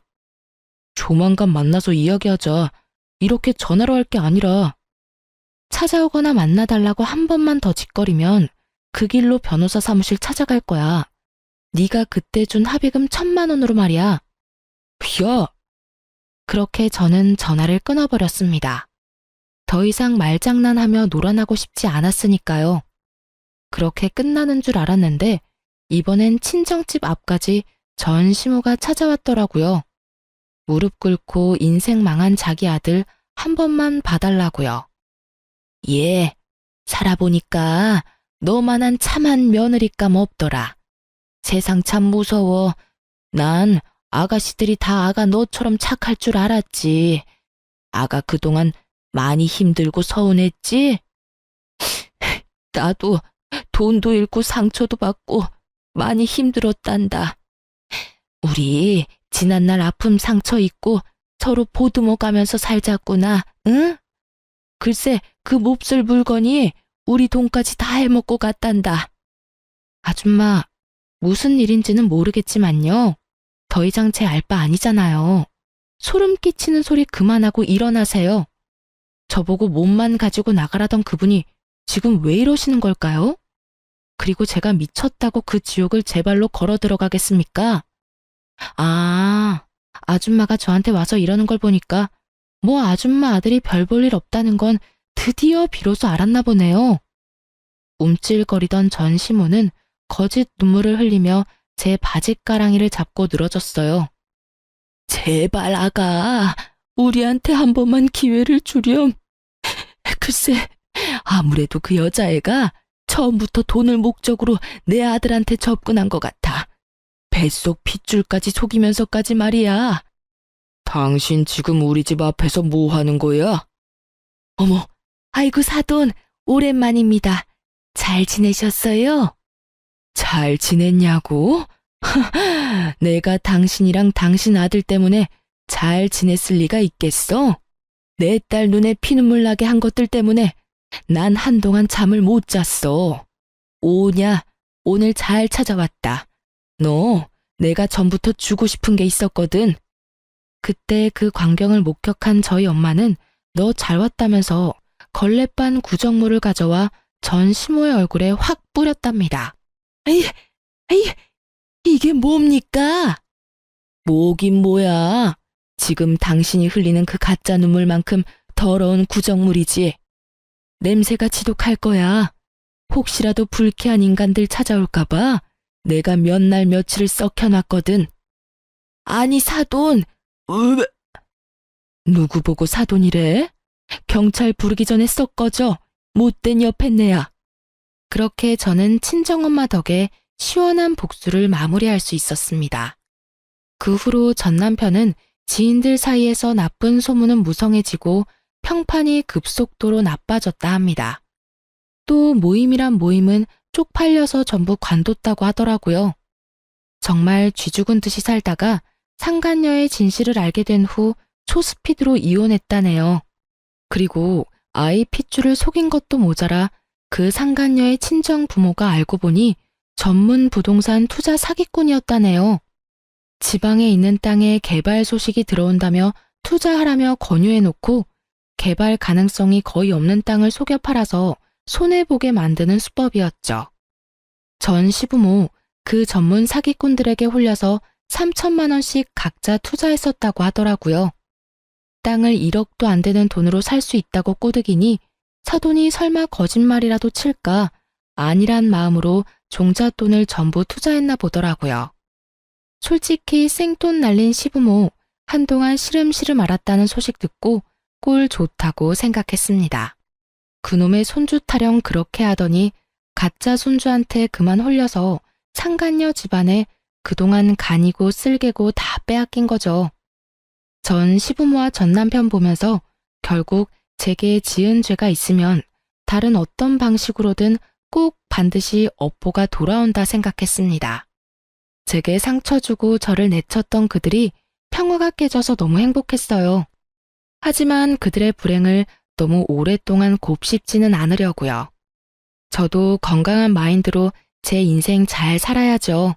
[SPEAKER 1] 조만간 만나서 이야기하자. 이렇게 전화로 할 게 아니라. 찾아오거나 만나달라고 한 번만 더 짓거리면 그 길로 변호사 사무실 찾아갈 거야. 네가 그때 준 합의금 1,000만 원으로 말이야. 야! 그렇게 저는 전화를 끊어버렸습니다. 더 이상 말장난하며 놀아나고 싶지 않았으니까요. 그렇게 끝나는 줄 알았는데 이번엔 친정집 앞까지 전 시모가 찾아왔더라고요. 무릎 꿇고 인생 망한 자기 아들 한 번만 봐달라고요. 예, 살아보니까 너만한 참한 며느리감 없더라. 세상 참 무서워. 난 아가씨들이 다 아가 너처럼 착할 줄 알았지. 아가 그동안 많이 힘들고 서운했지? 나도 돈도 잃고 상처도 받고 많이 힘들었단다. 우리 지난날 아픔 상처 잊고 서로 보듬어 가면서 살자꾸나, 응? 글쎄 그 몹쓸 물건이 우리 돈까지 다 해먹고 갔단다. 아줌마, 무슨 일인지는 모르겠지만요. 더 이상 제 알 바 아니잖아요. 소름 끼치는 소리 그만하고 일어나세요. 저보고 몸만 가지고 나가라던 그분이 지금 왜 이러시는 걸까요? 그리고 제가 미쳤다고 그 지옥을 제 발로 걸어 들어가겠습니까? 아, 아줌마가 저한테 와서 이러는 걸 보니까 뭐 아줌마 아들이 별 볼 일 없다는 건 드디어 비로소 알았나 보네요. 움찔거리던 전 시모는 거짓 눈물을 흘리며 제 바짓가랑이를 잡고 늘어졌어요. 제발 아가, 우리한테 한 번만 기회를 주렴. 글쎄, 아무래도 그 여자애가 처음부터 돈을 목적으로 내 아들한테 접근한 것 같아. 뱃속 핏줄까지 속이면서까지 말이야. 당신 지금 우리 집 앞에서 뭐 하는 거야? 어머, 아이고 사돈, 오랜만입니다. 잘 지내셨어요? 잘 지냈냐고? 내가 당신이랑 당신 아들 때문에 잘 지냈을 리가 있겠어? 내 딸 눈에 피눈물 나게 한 것들 때문에 난 한동안 잠을 못 잤어. 오냐, 오늘 잘 찾아왔다. 너, 내가 전부터 주고 싶은 게 있었거든. 그때 그 광경을 목격한 저희 엄마는 너 잘 왔다면서 걸레반 구정물을 가져와 전 시모의 얼굴에 확 뿌렸답니다. 에이, 에이, 이게 뭡니까? 뭐긴 뭐야. 지금 당신이 흘리는 그 가짜 눈물만큼 더러운 구정물이지. 냄새가 지독할 거야. 혹시라도 불쾌한 인간들 찾아올까봐 내가 몇 날 며칠을 썩혀놨거든. 아니, 사돈. 누구 보고 사돈이래? 경찰 부르기 전에 썩 꺼져. 못된 여편네야. 그렇게 저는 친정엄마 덕에 시원한 복수를 마무리할 수 있었습니다. 그 후로 전 남편은 지인들 사이에서 나쁜 소문은 무성해지고 평판이 급속도로 나빠졌다 합니다. 또 모임이란 모임은 쪽팔려서 전부 관뒀다고 하더라고요. 정말 쥐죽은 듯이 살다가 상간녀의 진실을 알게 된 후 초스피드로 이혼했다네요. 그리고 아이 핏줄을 속인 것도 모자라 그 상간녀의 친정 부모가 알고 보니 전문 부동산 투자 사기꾼이었다네요. 지방에 있는 땅에 개발 소식이 들어온다며 투자하라며 권유해놓고 개발 가능성이 거의 없는 땅을 속여 팔아서 손해보게 만드는 수법이었죠. 전 시부모 그 전문 사기꾼들에게 홀려서 3천만 원씩 각자 투자했었다고 하더라고요. 땅을 1억도 안 되는 돈으로 살 수 있다고 꼬드기니 사돈이 설마 거짓말이라도 칠까 아니란 마음으로 종잣돈을 전부 투자했나 보더라고요. 솔직히 생돈 날린 시부모 한동안 시름시름 앓았다는 소식 듣고 꼴 좋다고 생각했습니다. 그놈의 손주 타령 그렇게 하더니 가짜 손주한테 그만 홀려서 상간녀 집안에 그동안 간이고 쓸개고 다 빼앗긴 거죠. 전 시부모와 전 남편 보면서 결국 제게 지은 죄가 있으면 다른 어떤 방식으로든 꼭 반드시 업보가 돌아온다 생각했습니다. 제게 상처 주고 저를 내쳤던 그들이 평화가 깨져서 너무 행복했어요. 하지만 그들의 불행을 너무 오랫동안 곱씹지는 않으려고요. 저도 건강한 마인드로 제 인생 잘 살아야죠.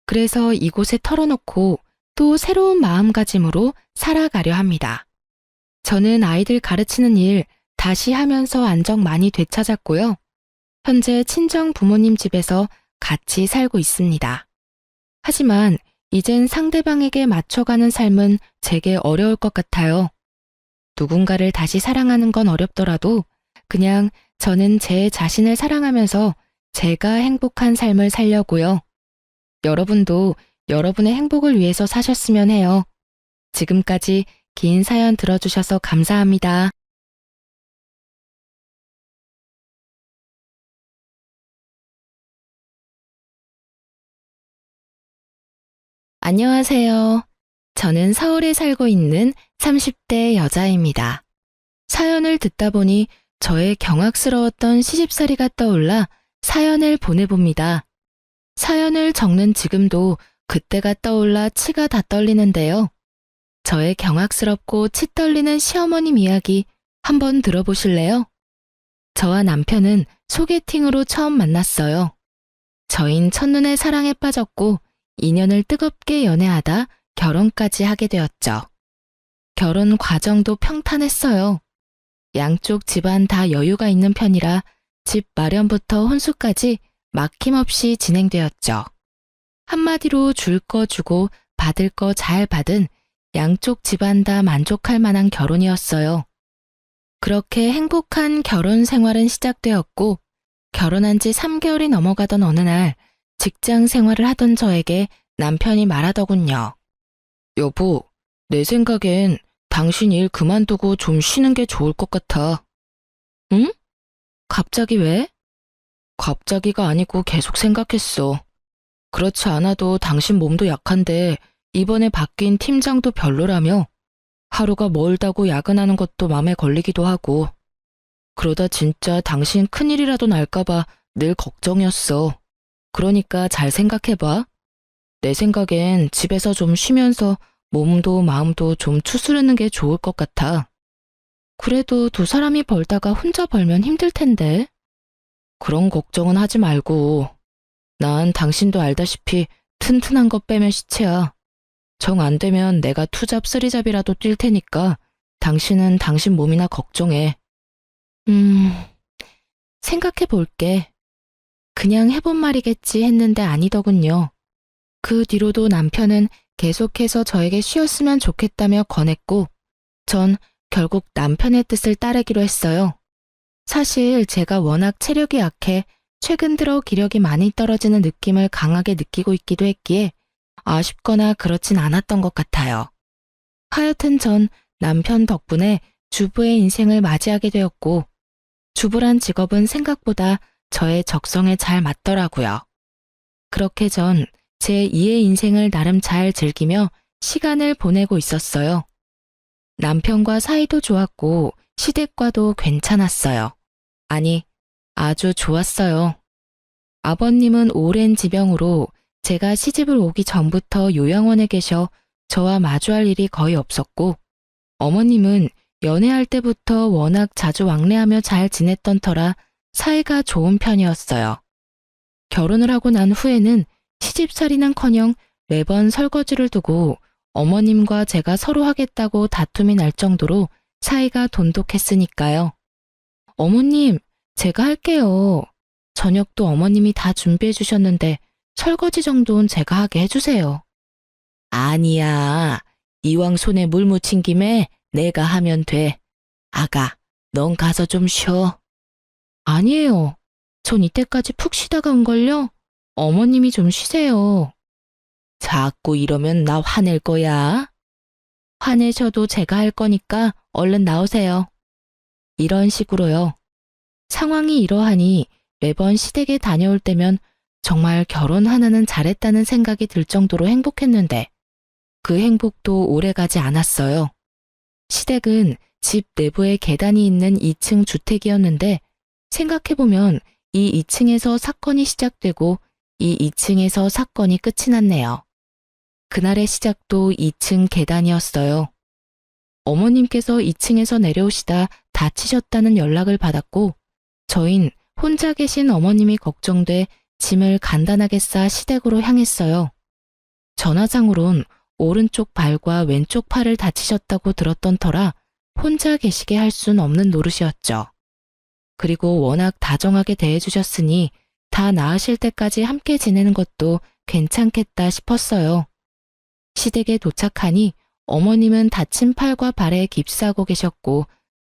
[SPEAKER 1] 그래서 이곳에 털어놓고 또 새로운 마음가짐으로 살아가려 합니다. 저는 아이들 가르치는 일 다시 하면서 안정 많이 되찾았고요. 현재 친정 부모님 집에서 같이 살고 있습니다. 하지만 이젠 상대방에게 맞춰가는 삶은 제게 어려울 것 같아요. 누군가를 다시 사랑하는 건 어렵더라도 그냥 저는 제 자신을 사랑하면서 제가 행복한 삶을 살려고요. 여러분도 여러분의 행복을 위해서 사셨으면 해요. 지금까지 긴 사연 들어주셔서 감사합니다. 안녕하세요. 저는 서울에 살고 있는 30대 여자입니다. 사연을 듣다 보니 저의 경악스러웠던 시집살이가 떠올라 사연을 보내봅니다. 사연을 적는 지금도 그때가 떠올라 치가 다 떨리는데요. 저의 경악스럽고 치 떨리는 시어머님 이야기 한번 들어보실래요? 저와 남편은 소개팅으로 처음 만났어요. 저흰 첫눈에 사랑에 빠졌고 2년을 뜨겁게 연애하다 결혼까지 하게 되었죠. 결혼 과정도 평탄했어요. 양쪽 집안 다 여유가 있는 편이라 집 마련부터 혼수까지 막힘없이 진행되었죠. 한마디로 줄 거 주고 받을 거 잘 받은 양쪽 집안 다 만족할 만한 결혼이었어요. 그렇게 행복한 결혼 생활은 시작되었고 결혼한 지 3개월이 넘어가던 어느 날 직장 생활을 하던 저에게 남편이 말하더군요. 여보, 내 생각엔 당신 일 그만두고 좀 쉬는 게 좋을 것 같아. 응? 갑자기 왜? 갑자기가 아니고 계속 생각했어. 그렇지 않아도 당신 몸도 약한데 이번에 바뀐 팀장도 별로라며 하루가 멀다고 야근하는 것도 맘에 걸리기도 하고 그러다 진짜 당신 큰일이라도 날까봐 늘 걱정이었어. 그러니까 잘 생각해봐. 내 생각엔 집에서 좀 쉬면서 몸도 마음도 좀 추스르는 게 좋을 것 같아. 그래도 두 사람이 벌다가 혼자 벌면 힘들 텐데. 그런 걱정은 하지 말고. 난 당신도 알다시피 튼튼한 것 빼면 시체야. 정 안 되면 내가 투잡 쓰리잡이라도 뛸 테니까 당신은 당신 몸이나 걱정해. 생각해 볼게. 그냥 해본 말이겠지 했는데 아니더군요. 그 뒤로도 남편은 계속해서 저에게 쉬었으면 좋겠다며 권했고, 전 결국 남편의 뜻을 따르기로 했어요. 사실 제가 워낙 체력이 약해 최근 들어 기력이 많이 떨어지는 느낌을 강하게 느끼고 있기도 했기에 아쉽거나 그렇진 않았던 것 같아요. 하여튼 전 남편 덕분에 주부의 인생을 맞이하게 되었고, 주부란 직업은 생각보다 저의 적성에 잘 맞더라고요. 그렇게 전 제 2의 인생을 나름 잘 즐기며 시간을 보내고 있었어요. 남편과 사이도 좋았고 시댁과도 괜찮았어요. 아니, 아주 좋았어요. 아버님은 오랜 지병으로 제가 시집을 오기 전부터 요양원에 계셔 저와 마주할 일이 거의 없었고, 어머님은 연애할 때부터 워낙 자주 왕래하며 잘 지냈던 터라 사이가 좋은 편이었어요. 결혼을 하고 난 후에는 시집살이는커녕 매번 설거지를 두고 어머님과 제가 서로 하겠다고 다툼이 날 정도로 사이가 돈독했으니까요. 어머님, 제가 할게요. 저녁도 어머님이 다 준비해 주셨는데 설거지 정도는 제가 하게 해주세요. 아니야. 이왕 손에 물 묻힌 김에 내가 하면 돼. 아가, 넌 가서 좀 쉬어. 아니에요. 전 이때까지 푹 쉬다가 온걸요. 어머님이 좀 쉬세요. 자꾸 이러면 나 화낼 거야. 화내셔도 제가 할 거니까 얼른 나오세요. 이런 식으로요. 상황이 이러하니 매번 시댁에 다녀올 때면 정말 결혼 하나는 잘했다는 생각이 들 정도로 행복했는데 그 행복도 오래가지 않았어요. 시댁은 집 내부에 계단이 있는 2층 주택이었는데 생각해보면 이 2층에서 사건이 시작되고 이 2층에서 사건이 끝이 났네요. 그날의 시작도 2층 계단이었어요. 어머님께서 2층에서 내려오시다 다치셨다는 연락을 받았고 저흰 혼자 계신 어머님이 걱정돼 짐을 간단하게 싸 시댁으로 향했어요. 전화상으론 오른쪽 발과 왼쪽 팔을 다치셨다고 들었던 터라 혼자 계시게 할 순 없는 노릇이었죠. 그리고 워낙 다정하게 대해주셨으니 다 나으실 때까지 함께 지내는 것도 괜찮겠다 싶었어요. 시댁에 도착하니 어머님은 다친 팔과 발에 깁스하고 계셨고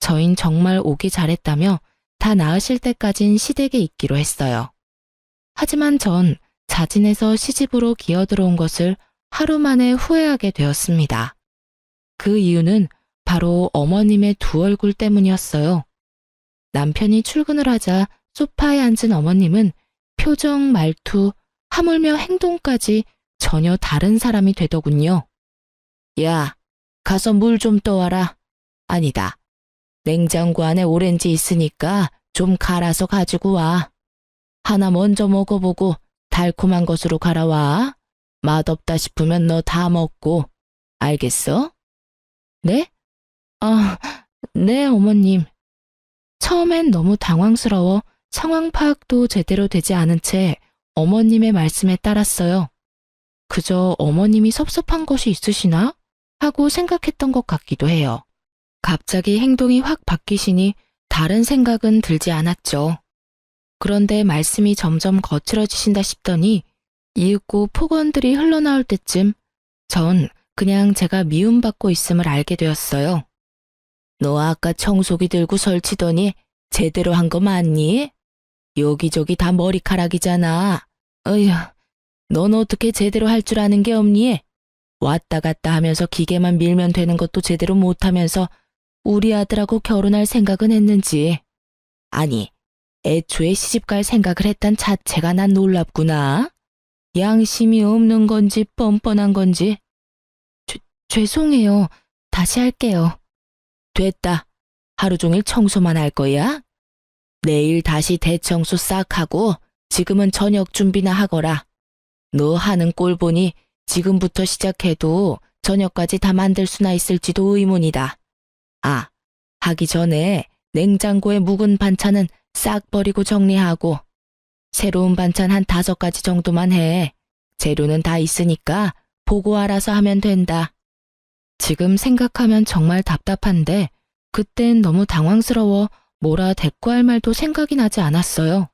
[SPEAKER 1] 저흰 정말 오기 잘했다며 다 나으실 때까진 시댁에 있기로 했어요. 하지만 전 자진해서 시집으로 기어들어온 것을 하루 만에 후회하게 되었습니다. 그 이유는 바로 어머님의 두 얼굴 때문이었어요. 남편이 출근을 하자 소파에 앉은 어머님은 표정, 말투, 하물며 행동까지 전혀 다른 사람이 되더군요. 야, 가서 물 좀 떠와라. 아니다. 냉장고 안에 오렌지 있으니까 좀 갈아서 가지고 와. 하나 먼저 먹어보고 달콤한 것으로 갈아와. 맛없다 싶으면 너 다 먹고. 알겠어? 네? 아, 네, 어머님. 처음엔 너무 당황스러워 상황 파악도 제대로 되지 않은 채 어머님의 말씀에 따랐어요. 그저 어머님이 섭섭한 것이 있으시나? 하고 생각했던 것 같기도 해요. 갑자기 행동이 확 바뀌시니 다른 생각은 들지 않았죠. 그런데 말씀이 점점 거칠어지신다 싶더니 이윽고 폭언들이 흘러나올 때쯤 전 그냥 제가 미움받고 있음을 알게 되었어요. 너 아까 청소기 들고 설치더니 제대로 한 거 맞니? 여기저기 다 머리카락이잖아. 어휴, 넌 어떻게 제대로 할 줄 아는 게 없니? 왔다 갔다 하면서 기계만 밀면 되는 것도 제대로 못하면서 우리 아들하고 결혼할 생각은 했는지. 아니, 애초에 시집갈 생각을 했단 자체가 난 놀랍구나. 양심이 없는 건지 뻔뻔한 건지. 죄송해요. 다시 할게요. 됐다. 하루 종일 청소만 할 거야? 내일 다시 대청소 싹 하고 지금은 저녁 준비나 하거라. 너 하는 꼴 보니 지금부터 시작해도 저녁까지 다 만들 수나 있을지도 의문이다. 아, 하기 전에 냉장고에 묵은 반찬은 싹 버리고 정리하고 새로운 반찬 한 5가지 정도만 해. 재료는 다 있으니까 보고 알아서 하면 된다. 지금 생각하면 정말 답답한데 그땐 너무 당황스러워 뭐라 대꾸할 말도 생각이 나지 않았어요.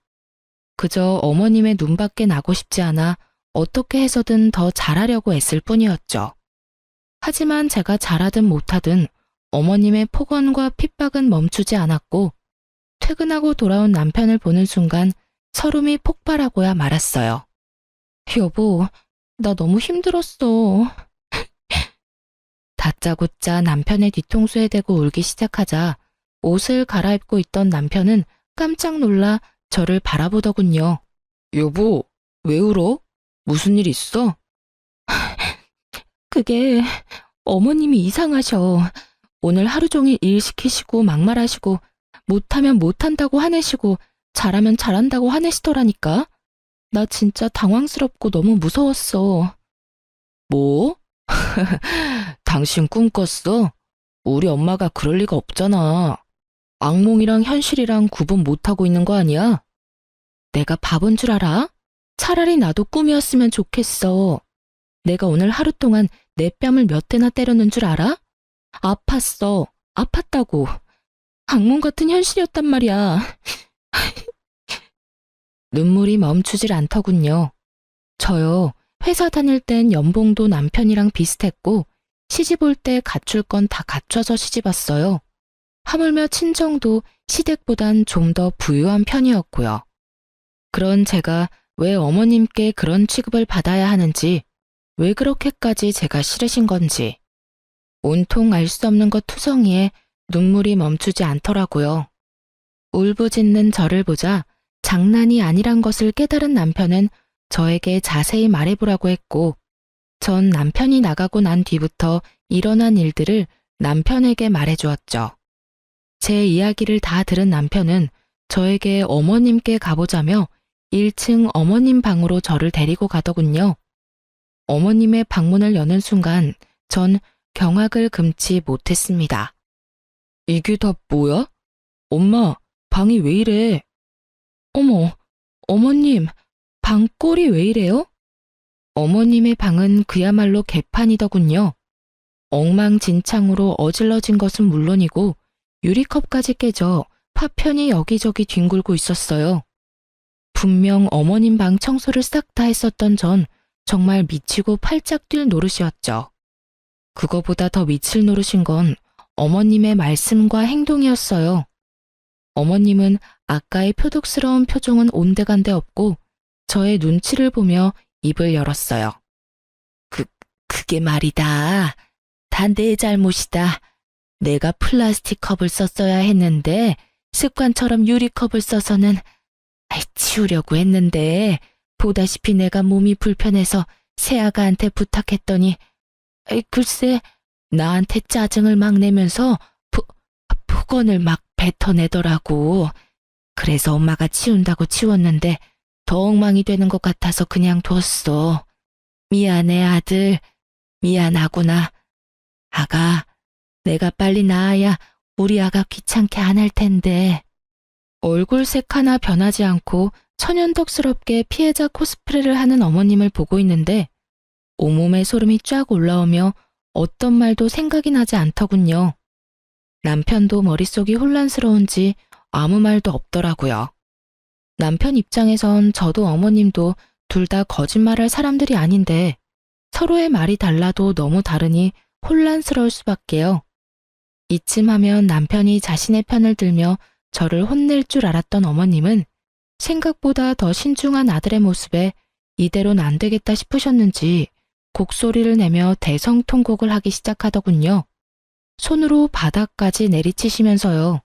[SPEAKER 1] 그저 어머님의 눈밖에 나고 싶지 않아 어떻게 해서든 더 잘하려고 애쓸 뿐이었죠. 하지만 제가 잘하든 못하든 어머님의 폭언과 핍박은 멈추지 않았고 퇴근하고 돌아온 남편을 보는 순간 서름이 폭발하고야 말았어요. 여보, 나 너무 힘들었어. 다짜고짜 남편의 뒤통수에 대고 울기 시작하자 옷을 갈아입고 있던 남편은 깜짝 놀라 저를 바라보더군요. 여보, 왜 울어? 무슨 일 있어? 그게 어머님이 이상하셔. 오늘 하루 종일 일 시키시고 막말하시고 못하면 못한다고 화내시고 잘하면 잘한다고 화내시더라니까. 나 진짜 당황스럽고 너무 무서웠어. 뭐? 당신 꿈 꿨어? 우리 엄마가 그럴 리가 없잖아. 악몽이랑 현실이랑 구분 못하고 있는 거 아니야? 내가 바본 줄 알아? 차라리 나도 꿈이었으면 좋겠어. 내가 오늘 하루 동안 내 뺨을 몇 대나 때렸는 줄 알아? 아팠어. 아팠다고. 악몽 같은 현실이었단 말이야. 눈물이 멈추질 않더군요. 저요, 회사 다닐 땐 연봉도 남편이랑 비슷했고 시집 올 때 갖출 건 다 갖춰서 시집 왔어요. 하물며 친정도 시댁보단 좀 더 부유한 편이었고요. 그런 제가 왜 어머님께 그런 취급을 받아야 하는지, 왜 그렇게까지 제가 싫으신 건지 온통 알 수 없는 것 투성이에 눈물이 멈추지 않더라고요. 울부짖는 저를 보자 장난이 아니란 것을 깨달은 남편은 저에게 자세히 말해보라고 했고, 전 남편이 나가고 난 뒤부터 일어난 일들을 남편에게 말해주었죠. 제 이야기를 다 들은 남편은 저에게 어머님께 가보자며 1층 어머님 방으로 저를 데리고 가더군요. 어머님의 방문을 여는 순간 전 경악을 금치 못했습니다. 이게 다 뭐야? 엄마, 방이 왜 이래? 어머, 어머님, 방 꼴이 왜 이래요? 어머님의 방은 그야말로 개판이더군요. 엉망진창으로 어질러진 것은 물론이고 유리컵까지 깨져 파편이 여기저기 뒹굴고 있었어요. 분명 어머님 방 청소를 싹 다 했었던 전 정말 미치고 팔짝 뛸 노릇이었죠. 그거보다 더 미칠 노릇인 건 어머님의 말씀과 행동이었어요. 어머님은 아까의 표독스러운 표정은 온데간데 없고 저의 눈치를 보며 입을 열었어요. 그게 말이다. 다 내 잘못이다. 내가 플라스틱 컵을 썼어야 했는데 습관처럼 유리컵을 써서는 치우려고 했는데 보다시피 내가 몸이 불편해서 새아가한테 부탁했더니 글쎄 나한테 짜증을 막 내면서 폭언을 막 뱉어내더라고. 그래서 엄마가 치운다고 치웠는데 더 엉망이 되는 것 같아서 그냥 뒀어. 미안해 아들. 미안하구나. 아가, 내가 빨리 나아야 우리 아가 귀찮게 안 할 텐데. 얼굴색 하나 변하지 않고 천연덕스럽게 피해자 코스프레를 하는 어머님을 보고 있는데 온몸에 소름이 쫙 올라오며 어떤 말도 생각이 나지 않더군요. 남편도 머릿속이 혼란스러운지 아무 말도 없더라고요. 남편 입장에선 저도 어머님도 둘 다 거짓말할 사람들이 아닌데 서로의 말이 달라도 너무 다르니 혼란스러울 수밖에요. 이쯤 하면 남편이 자신의 편을 들며 저를 혼낼 줄 알았던 어머님은 생각보다 더 신중한 아들의 모습에 이대로는 안 되겠다 싶으셨는지 곡소리를 내며 대성통곡을 하기 시작하더군요. 손으로 바닥까지 내리치시면서요.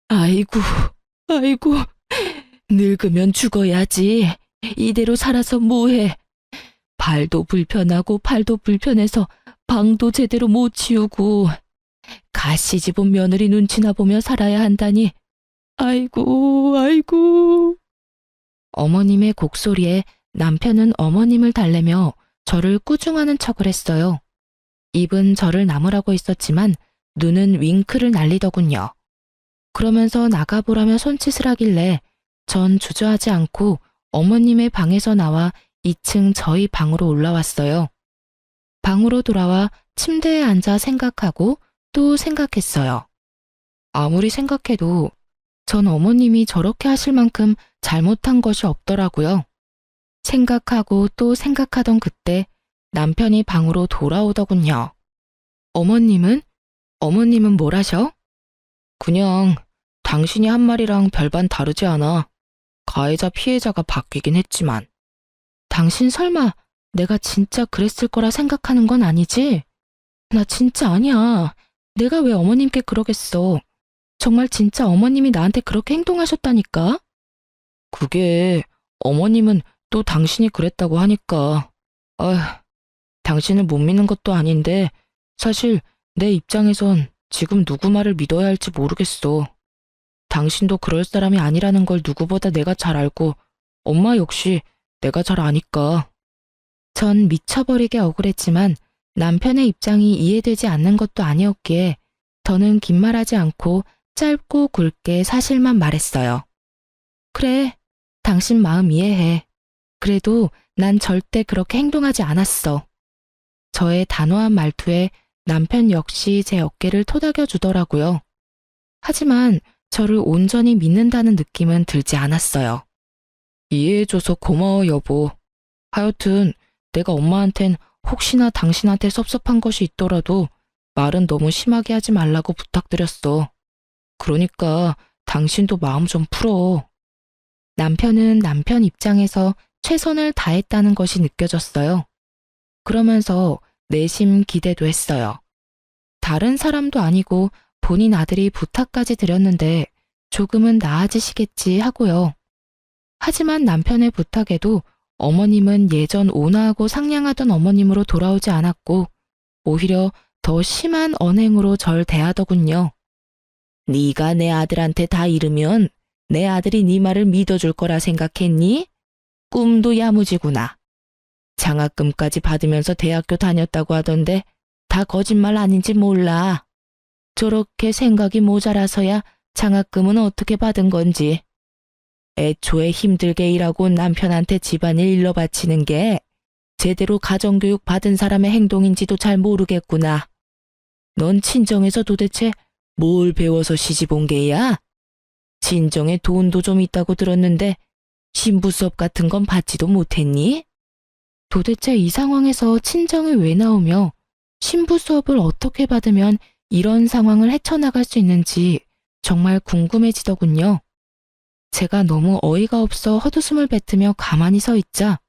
[SPEAKER 1] 아이고, 아이고, 늙으면 죽어야지. 이대로 살아서 뭐해. 발도 불편하고 팔도 불편해서 방도 제대로 못 치우고 가시집 온 며느리 눈치나 보며 살아야 한다니. 아이고, 아이고. 어머님의 곡소리에 남편은 어머님을 달래며 저를 꾸중하는 척을 했어요. 입은 저를 나무라고 있었지만 눈은 윙크를 날리더군요. 그러면서 나가보라며 손짓을 하길래 전 주저하지 않고 어머님의 방에서 나와 2층 저희 방으로 올라왔어요. 방으로 돌아와 침대에 앉아 생각하고 또 생각했어요. 아무리 생각해도 전 어머님이 저렇게 하실 만큼 잘못한 것이 없더라고요. 생각하고 또 생각하던 그때 남편이 방으로 돌아오더군요. 어머님은? 어머님은 뭘 하셔? 그냥 당신이 한 말이랑 별반 다르지 않아. 가해자 피해자가 바뀌긴 했지만. 당신 설마 내가 진짜 그랬을 거라 생각하는 건 아니지? 나 진짜 아니야. 내가 왜 어머님께 그러겠어. 정말 진짜 어머님이 나한테 그렇게 행동하셨다니까? 그게 어머님은 또 당신이 그랬다고 하니까. 아휴, 당신을 못 믿는 것도 아닌데 사실 내 입장에선 지금 누구 말을 믿어야 할지 모르겠어. 당신도 그럴 사람이 아니라는 걸 누구보다 내가 잘 알고 엄마 역시 내가 잘 아니까. 전 미쳐버리게 억울했지만 남편의 입장이 이해되지 않는 것도 아니었기에 저는 긴 말하지 않고 짧고 굵게 사실만 말했어요. 그래, 당신 마음 이해해. 그래도 난 절대 그렇게 행동하지 않았어. 저의 단호한 말투에 남편 역시 제 어깨를 토닥여 주더라고요. 하지만 저를 온전히 믿는다는 느낌은 들지 않았어요. 이해해줘서 고마워, 여보. 하여튼 내가 엄마한텐 혹시나 당신한테 섭섭한 것이 있더라도 말은 너무 심하게 하지 말라고 부탁드렸어. 그러니까 당신도 마음 좀 풀어. 남편은 남편 입장에서 최선을 다했다는 것이 느껴졌어요. 그러면서 내심 기대도 했어요. 다른 사람도 아니고 본인 아들이 부탁까지 드렸는데 조금은 나아지시겠지 하고요. 하지만 남편의 부탁에도 어머님은 예전 온화하고 상냥하던 어머님으로 돌아오지 않았고 오히려 더 심한 언행으로 절 대하더군요. 네가 내 아들한테 다 이르면 내 아들이 네 말을 믿어줄 거라 생각했니? 꿈도 야무지구나. 장학금까지 받으면서 대학교 다녔다고 하던데 다 거짓말 아닌지 몰라. 저렇게 생각이 모자라서야 장학금은 어떻게 받은 건지. 애초에 힘들게 일하고 남편한테 집안일 일러 바치는 게 제대로 가정교육 받은 사람의 행동인지도 잘 모르겠구나. 넌 친정에서 도대체 뭘 배워서 시집 온 게야? 친정에 돈도 좀 있다고 들었는데 신부 수업 같은 건 받지도 못했니? 도대체 이 상황에서 친정에 왜 나오며 신부 수업을 어떻게 받으면 이런 상황을 헤쳐나갈 수 있는지 정말 궁금해지더군요. 제가 너무 어이가 없어 헛웃음을 뱉으며 가만히 서 있자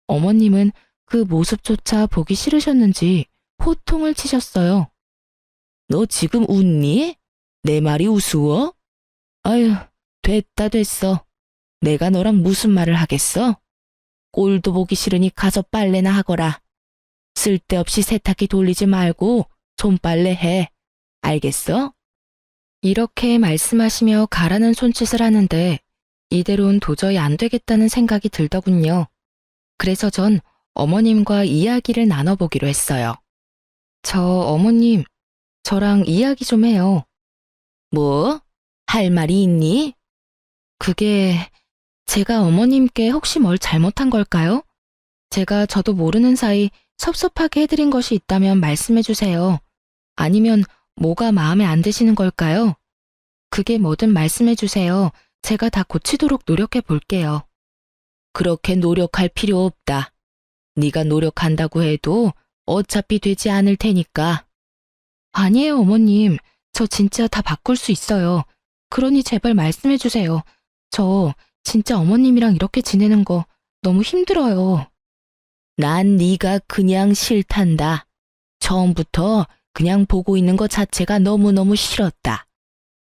[SPEAKER 1] 어머님은 그 모습조차 보기 싫으셨는지 호통을 치셨어요. 너 지금 웃니? 내 말이 우스워? 아유, 됐어. 내가 너랑 무슨 말을 하겠어? 꼴도 보기 싫으니 가서 빨래나 하거라. 쓸데없이 세탁기 돌리지 말고 손빨래 해. 알겠어? 이렇게 말씀하시며 가라는 손짓을 하는데 이대로는 도저히 안 되겠다는 생각이 들더군요. 그래서 전 어머님과 이야기를 나눠보기로 했어요. 저 어머님, 저랑 이야기 좀 해요. 뭐? 할 말이 있니? 그게 제가 어머님께 혹시 뭘 잘못한 걸까요? 제가 저도 모르는 사이 섭섭하게 해드린 것이 있다면 말씀해 주세요. 아니면 뭐가 마음에 안 드시는 걸까요? 그게 뭐든 말씀해 주세요. 제가 다 고치도록 노력해 볼게요. 그렇게 노력할 필요 없다. 네가 노력한다고 해도 어차피 되지 않을 테니까. 아니에요, 어머님. 저 진짜 다 바꿀 수 있어요. 그러니 제발 말씀해 주세요. 저 진짜 어머님이랑 이렇게 지내는 거 너무 힘들어요. 난 네가 그냥 싫단다. 처음부터 그냥 보고 있는 것 자체가 너무너무 싫었다.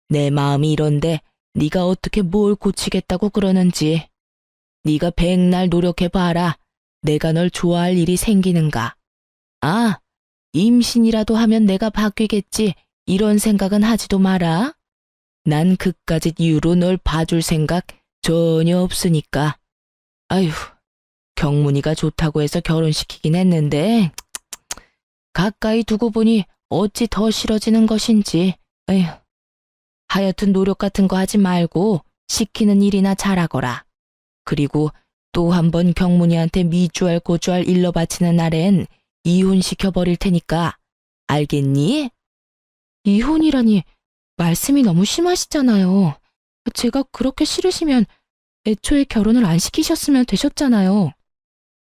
[SPEAKER 1] 내 마음이 이런데 네가 어떻게 뭘 고치겠다고 그러는지. 네가 백날 노력해봐라. 내가 널 좋아할 일이 생기는가. 아, 임신이라도 하면 내가 바뀌겠지. 이런 생각은 하지도 마라. 난 그까짓 이유로 널 봐줄 생각 전혀 없으니까. 아휴, 경문이가 좋다고 해서 결혼시키긴 했는데 가까이 두고 보니 어찌 더 싫어지는 것인지. 에휴. 하여튼 노력 같은 거 하지 말고 시키는 일이나 잘하거라. 그리고 또 한 번 경문이한테 미주알 고주알 일러 바치는 날엔 이혼시켜버릴 테니까 알겠니? 이혼이라니 말씀이 너무 심하시잖아요. 제가 그렇게 싫으시면 애초에 결혼을 안 시키셨으면 되셨잖아요.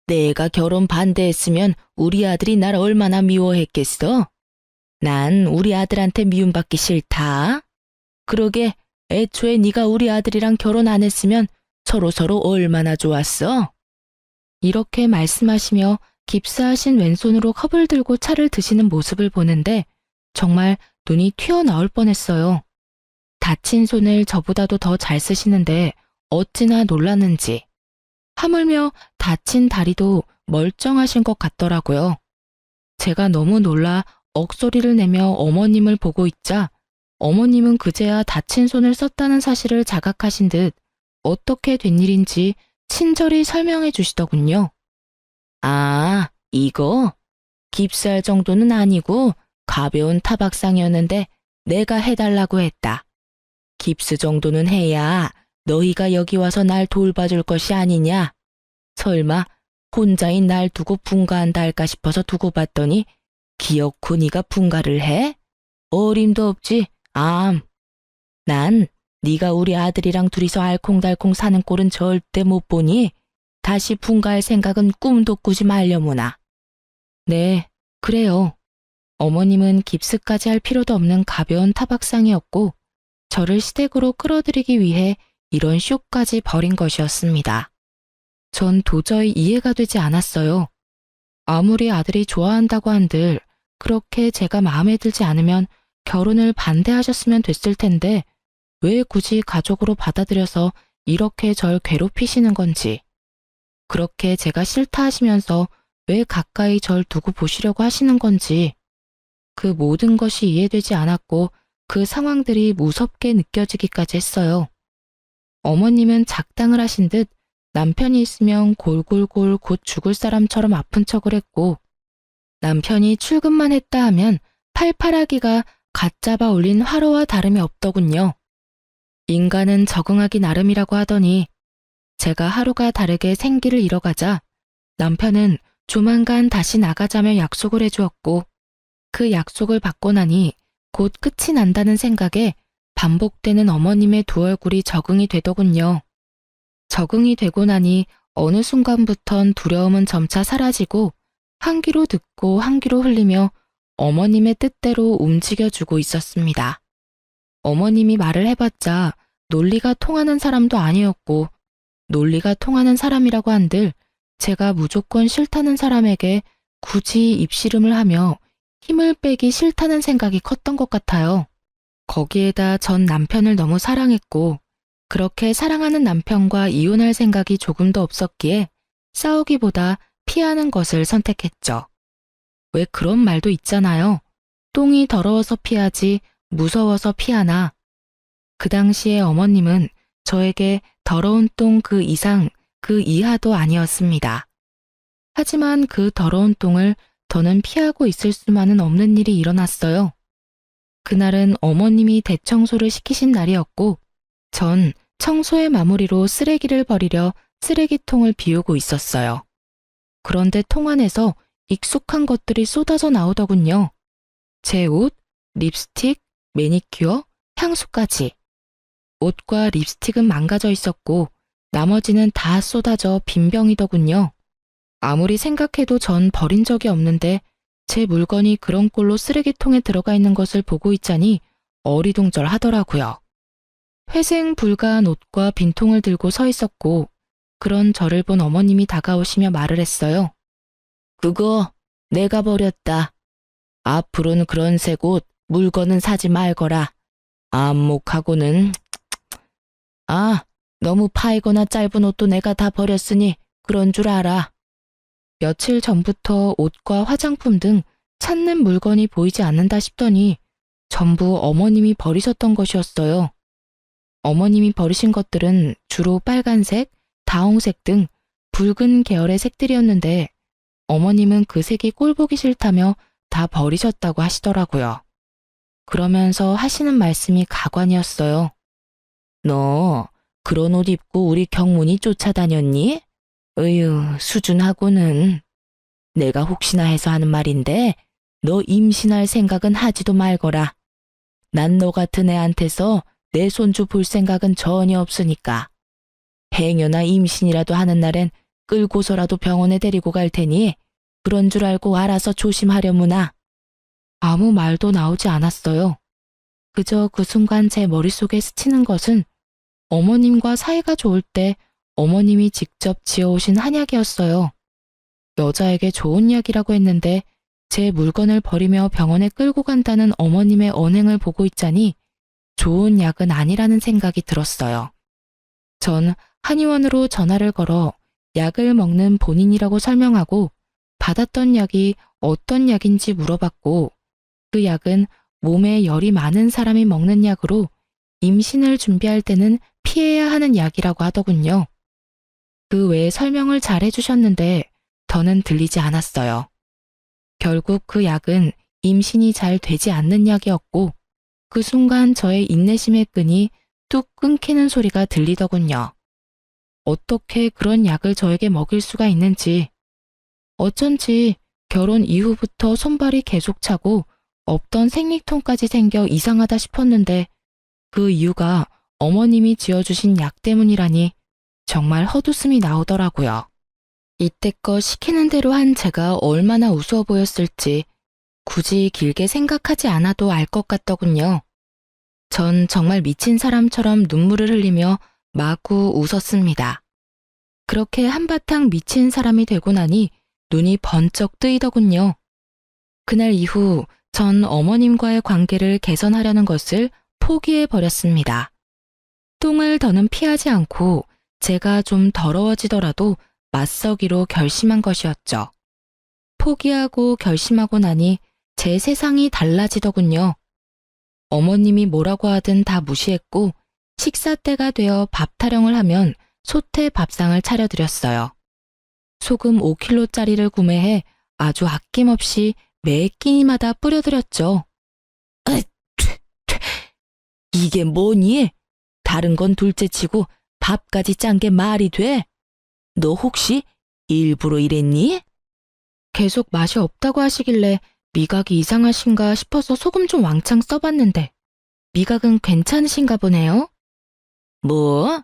[SPEAKER 1] 내가 결혼 반대했으면 우리 아들이 날 얼마나 미워했겠어? 난 우리 아들한테 미움받기 싫다. 그러게 애초에 네가 우리 아들이랑 결혼 안 했으면 서로서로 얼마나 좋았어? 이렇게 말씀하시며 깁스하신 왼손으로 컵을 들고 차를 드시는 모습을 보는데 정말 눈이 튀어나올 뻔했어요. 다친 손을 저보다도 더 잘 쓰시는데 어찌나 놀랐는지. 하물며 다친 다리도 멀쩡하신 것 같더라고요. 제가 너무 놀라 억소리를 내며 어머님을 보고 있자 어머님은 그제야 다친 손을 썼다는 사실을 자각하신 듯 어떻게 된 일인지 친절히 설명해 주시더군요. 아, 이거? 깁스할 정도는 아니고 가벼운 타박상이었는데 내가 해달라고 했다. 깁스 정도는 해야 너희가 여기 와서 날 돌봐줄 것이 아니냐? 설마 혼자인 날 두고 분가한다 할까 싶어서 두고 봤더니 기어코 네가 분가를 해? 어림도 없지, 암. 난 네가 우리 아들이랑 둘이서 알콩달콩 사는 꼴은 절대 못 보니 다시 분가할 생각은 꿈도 꾸지 말려무나. 네, 그래요. 어머님은 깁스까지 할 필요도 없는 가벼운 타박상이었고 저를 시댁으로 끌어들이기 위해 이런 쇼까지 벌인 것이었습니다. 전 도저히 이해가 되지 않았어요. 아무리 아들이 좋아한다고 한들 그렇게 제가 마음에 들지 않으면 결혼을 반대하셨으면 됐을 텐데 왜 굳이 가족으로 받아들여서 이렇게 절 괴롭히시는 건지. 그렇게 제가 싫다 하시면서 왜 가까이 절 두고 보시려고 하시는 건지. 그 모든 것이 이해되지 않았고 그 상황들이 무섭게 느껴지기까지 했어요. 어머님은 작당을 하신 듯 남편이 있으면 골골골 곧 죽을 사람처럼 아픈 척을 했고 남편이 출근만 했다 하면 팔팔하기가 갓 잡아 올린 화로와 다름이 없더군요. 인간은 적응하기 나름이라고 하더니 제가 하루가 다르게 생기를 잃어가자 남편은 조만간 다시 나가자며 약속을 해주었고 그 약속을 받고 나니 곧 끝이 난다는 생각에 반복되는 어머님의 두 얼굴이 적응이 되더군요. 적응이 되고 나니 어느 순간부턴 두려움은 점차 사라지고 한 귀로 듣고 한 귀로 흘리며 어머님의 뜻대로 움직여주고 있었습니다. 어머님이 말을 해봤자 논리가 통하는 사람도 아니었고 논리가 통하는 사람이라고 한들 제가 무조건 싫다는 사람에게 굳이 입씨름을 하며 힘을 빼기 싫다는 생각이 컸던 것 같아요. 거기에다 전 남편을 너무 사랑했고 그렇게 사랑하는 남편과 이혼할 생각이 조금도 없었기에 싸우기보다 피하는 것을 선택했죠. 왜 그런 말도 있잖아요. 똥이 더러워서 피하지 무서워서 피하나. 그 당시에 어머님은 저에게 더러운 똥 그 이상 그 이하도 아니었습니다. 하지만 그 더러운 똥을 더는 피하고 있을 수만은 없는 일이 일어났어요. 그날은 어머님이 대청소를 시키신 날이었고 전 청소의 마무리로 쓰레기를 버리려 쓰레기통을 비우고 있었어요. 그런데 통 안에서 익숙한 것들이 쏟아져 나오더군요. 제 옷, 립스틱, 매니큐어, 향수까지. 옷과 립스틱은 망가져 있었고 나머지는 다 쏟아져 빈병이더군요. 아무리 생각해도 전 버린 적이 없는데 제 물건이 그런 꼴로 쓰레기통에 들어가 있는 것을 보고 있자니 어리둥절하더라고요. 회생 불가한 옷과 빈통을 들고 서 있었고 그런 저를 본 어머님이 다가오시며 말을 했어요. 그거 내가 버렸다. 앞으로는 그런 색 옷, 물건은 사지 말거라. 안목하고는 너무 파이거나 짧은 옷도 내가 다 버렸으니 그런 줄 알아. 며칠 전부터 옷과 화장품 등 찾는 물건이 보이지 않는다 싶더니 전부 어머님이 버리셨던 것이었어요. 어머님이 버리신 것들은 주로 빨간색, 다홍색 등 붉은 계열의 색들이었는데 어머님은 그 색이 꼴보기 싫다며 다 버리셨다고 하시더라고요. 그러면서 하시는 말씀이 가관이었어요. 너 그런 옷 입고 우리 경문이 쫓아다녔니? 수준하고는. 내가 혹시나 해서 하는 말인데 너 임신할 생각은 하지도 말거라. 난 너 같은 애한테서 내 손주 볼 생각은 전혀 없으니까. 행여나 임신이라도 하는 날엔 끌고서라도 병원에 데리고 갈 테니 그런 줄 알고 알아서 조심하려무나. 아무 말도 나오지 않았어요. 그저 그 순간 제 머릿속에 스치는 것은 어머님과 사이가 좋을 때 어머님이 직접 지어오신 한약이었어요. 여자에게 좋은 약이라고 했는데 제 물건을 버리며 병원에 끌고 간다는 어머님의 언행을 보고 있자니 좋은 약은 아니라는 생각이 들었어요. 전 한의원으로 전화를 걸어 약을 먹는 본인이라고 설명하고 받았던 약이 어떤 약인지 물어봤고 그 약은 몸에 열이 많은 사람이 먹는 약으로 임신을 준비할 때는 피해야 하는 약이라고 하더군요. 그 외에 설명을 잘 해주셨는데 더는 들리지 않았어요. 결국 그 약은 임신이 잘 되지 않는 약이었고 그 순간 저의 인내심의 끈이 뚝 끊기는 소리가 들리더군요. 어떻게 그런 약을 저에게 먹일 수가 있는지. 어쩐지 결혼 이후부터 손발이 계속 차고 없던 생리통까지 생겨 이상하다 싶었는데 그 이유가 어머님이 지어주신 약 때문이라니 정말 헛웃음이 나오더라고요. 이때껏 시키는 대로 한 제가 얼마나 우스워 보였을지 굳이 길게 생각하지 않아도 알 것 같더군요. 전 정말 미친 사람처럼 눈물을 흘리며 마구 웃었습니다. 그렇게 한바탕 미친 사람이 되고 나니 눈이 번쩍 뜨이더군요. 그날 이후 전 어머님과의 관계를 개선하려는 것을 포기해버렸습니다. 똥을 더는 피하지 않고 제가 좀 더러워지더라도 맞서기로 결심한 것이었죠. 포기하고 결심하고 나니 제 세상이 달라지더군요. 어머님이 뭐라고 하든 다 무시했고 식사 때가 되어 밥 타령을 하면 솥에 밥상을 차려드렸어요. 소금 5kg짜리를 구매해 아주 아낌없이 매 끼니마다 뿌려드렸죠. 이게 뭐니? 다른 건 둘째치고 밥까지 짠 게 말이 돼? 너 혹시 일부러 이랬니? 계속 맛이 없다고 하시길래 미각이 이상하신가 싶어서 소금 좀 왕창 써봤는데 미각은 괜찮으신가 보네요. 뭐?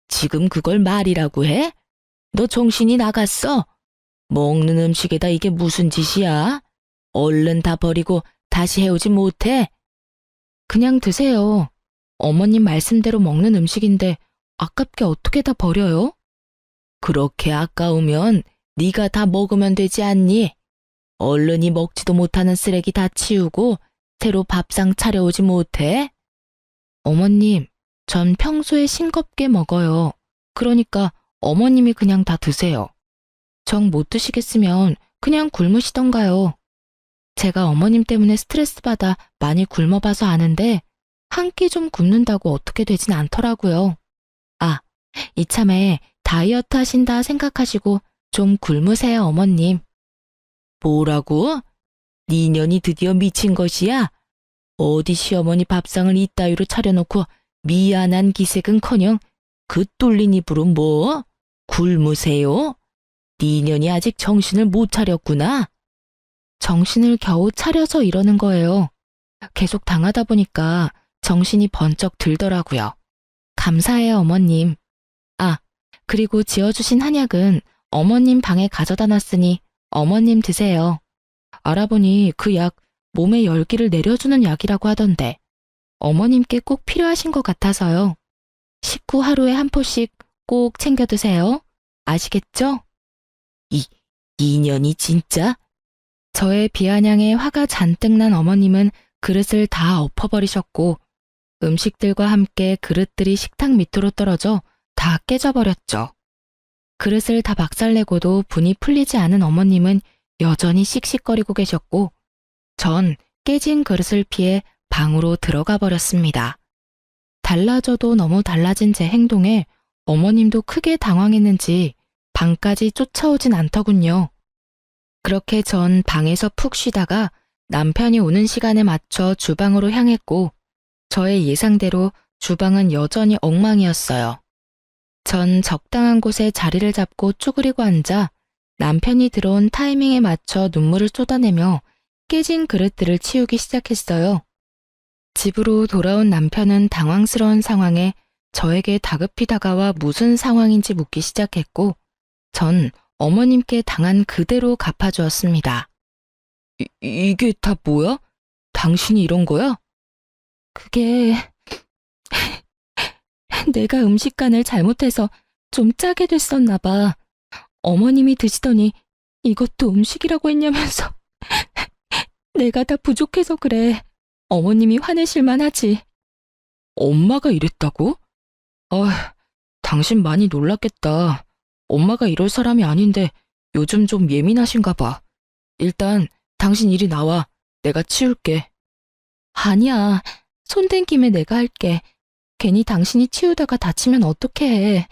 [SPEAKER 1] 지금 그걸 말이라고 해? 너 정신이 나갔어? 먹는 음식에다 이게 무슨 짓이야? 얼른 다 버리고 다시 해오지 못해? 그냥 드세요. 어머님 말씀대로 먹는 음식인데 아깝게 어떻게 다 버려요? 그렇게 아까우면 네가 다 먹으면 되지 않니? 얼른이 먹지도 못하는 쓰레기 다 치우고 새로 밥상 차려오지 못해? 어머님, 전 평소에 싱겁게 먹어요. 그러니까 어머님이 그냥 다 드세요. 정 못 드시겠으면 그냥 굶으시던가요. 제가 어머님 때문에 스트레스 받아 많이 굶어봐서 아는데 한 끼 좀 굶는다고 어떻게 되진 않더라고요. 아, 이참에 다이어트 하신다 생각하시고 좀 굶으세요, 어머님. 뭐라고? 네 년이 드디어 미친 것이야? 어디 시어머니 밥상을 이따위로 차려놓고 미안한 기색은커녕 그 뚫린 입으로 뭐? 굶으세요? 네 년이 아직 정신을 못 차렸구나. 정신을 겨우 차려서 이러는 거예요. 계속 당하다 보니까 정신이 번쩍 들더라고요. 감사해요, 어머님. 아, 그리고 지어주신 한약은 어머님 방에 가져다 놨으니 어머님 드세요. 알아보니 그 약 몸의 열기를 내려주는 약이라고 하던데 어머님께 꼭 필요하신 것 같아서요. 식후 하루에 한 포씩 꼭 챙겨 드세요. 아시겠죠? 이년이 진짜? 저의 비아냥에 화가 잔뜩 난 어머님은 그릇을 다 엎어버리셨고 음식들과 함께 그릇들이 식탁 밑으로 떨어져 다 깨져버렸죠. 그릇을 다 박살내고도 분이 풀리지 않은 어머님은 여전히 씩씩거리고 계셨고 전 깨진 그릇을 피해 방으로 들어가 버렸습니다. 달라져도 너무 달라진 제 행동에 어머님도 크게 당황했는지 방까지 쫓아오진 않더군요. 그렇게 전 방에서 푹 쉬다가 남편이 오는 시간에 맞춰 주방으로 향했고 저의 예상대로 주방은 여전히 엉망이었어요. 전 적당한 곳에 자리를 잡고 쭈그리고 앉아 남편이 들어온 타이밍에 맞춰 눈물을 쏟아내며 깨진 그릇들을 치우기 시작했어요. 집으로 돌아온 남편은 당황스러운 상황에 저에게 다급히 다가와 무슨 상황인지 묻기 시작했고, 전 어머님께 당한 그대로 갚아주었습니다. 이게 다 뭐야? 당신이 이런 거야? 그게 내가 음식간을 잘못해서 좀 짜게 됐었나 봐. 어머님이 드시더니 이것도 음식이라고 했냐면서 내가 다 부족해서 그래. 어머님이 화내실만 하지. 엄마가 이랬다고? 아, 당신 많이 놀랐겠다. 엄마가 이럴 사람이 아닌데 요즘 좀 예민하신가 봐. 일단 당신 이리 나와. 내가 치울게. 아니야. 손댄 김에 내가 할게. 괜히 당신이 치우다가 다치면 어떡해.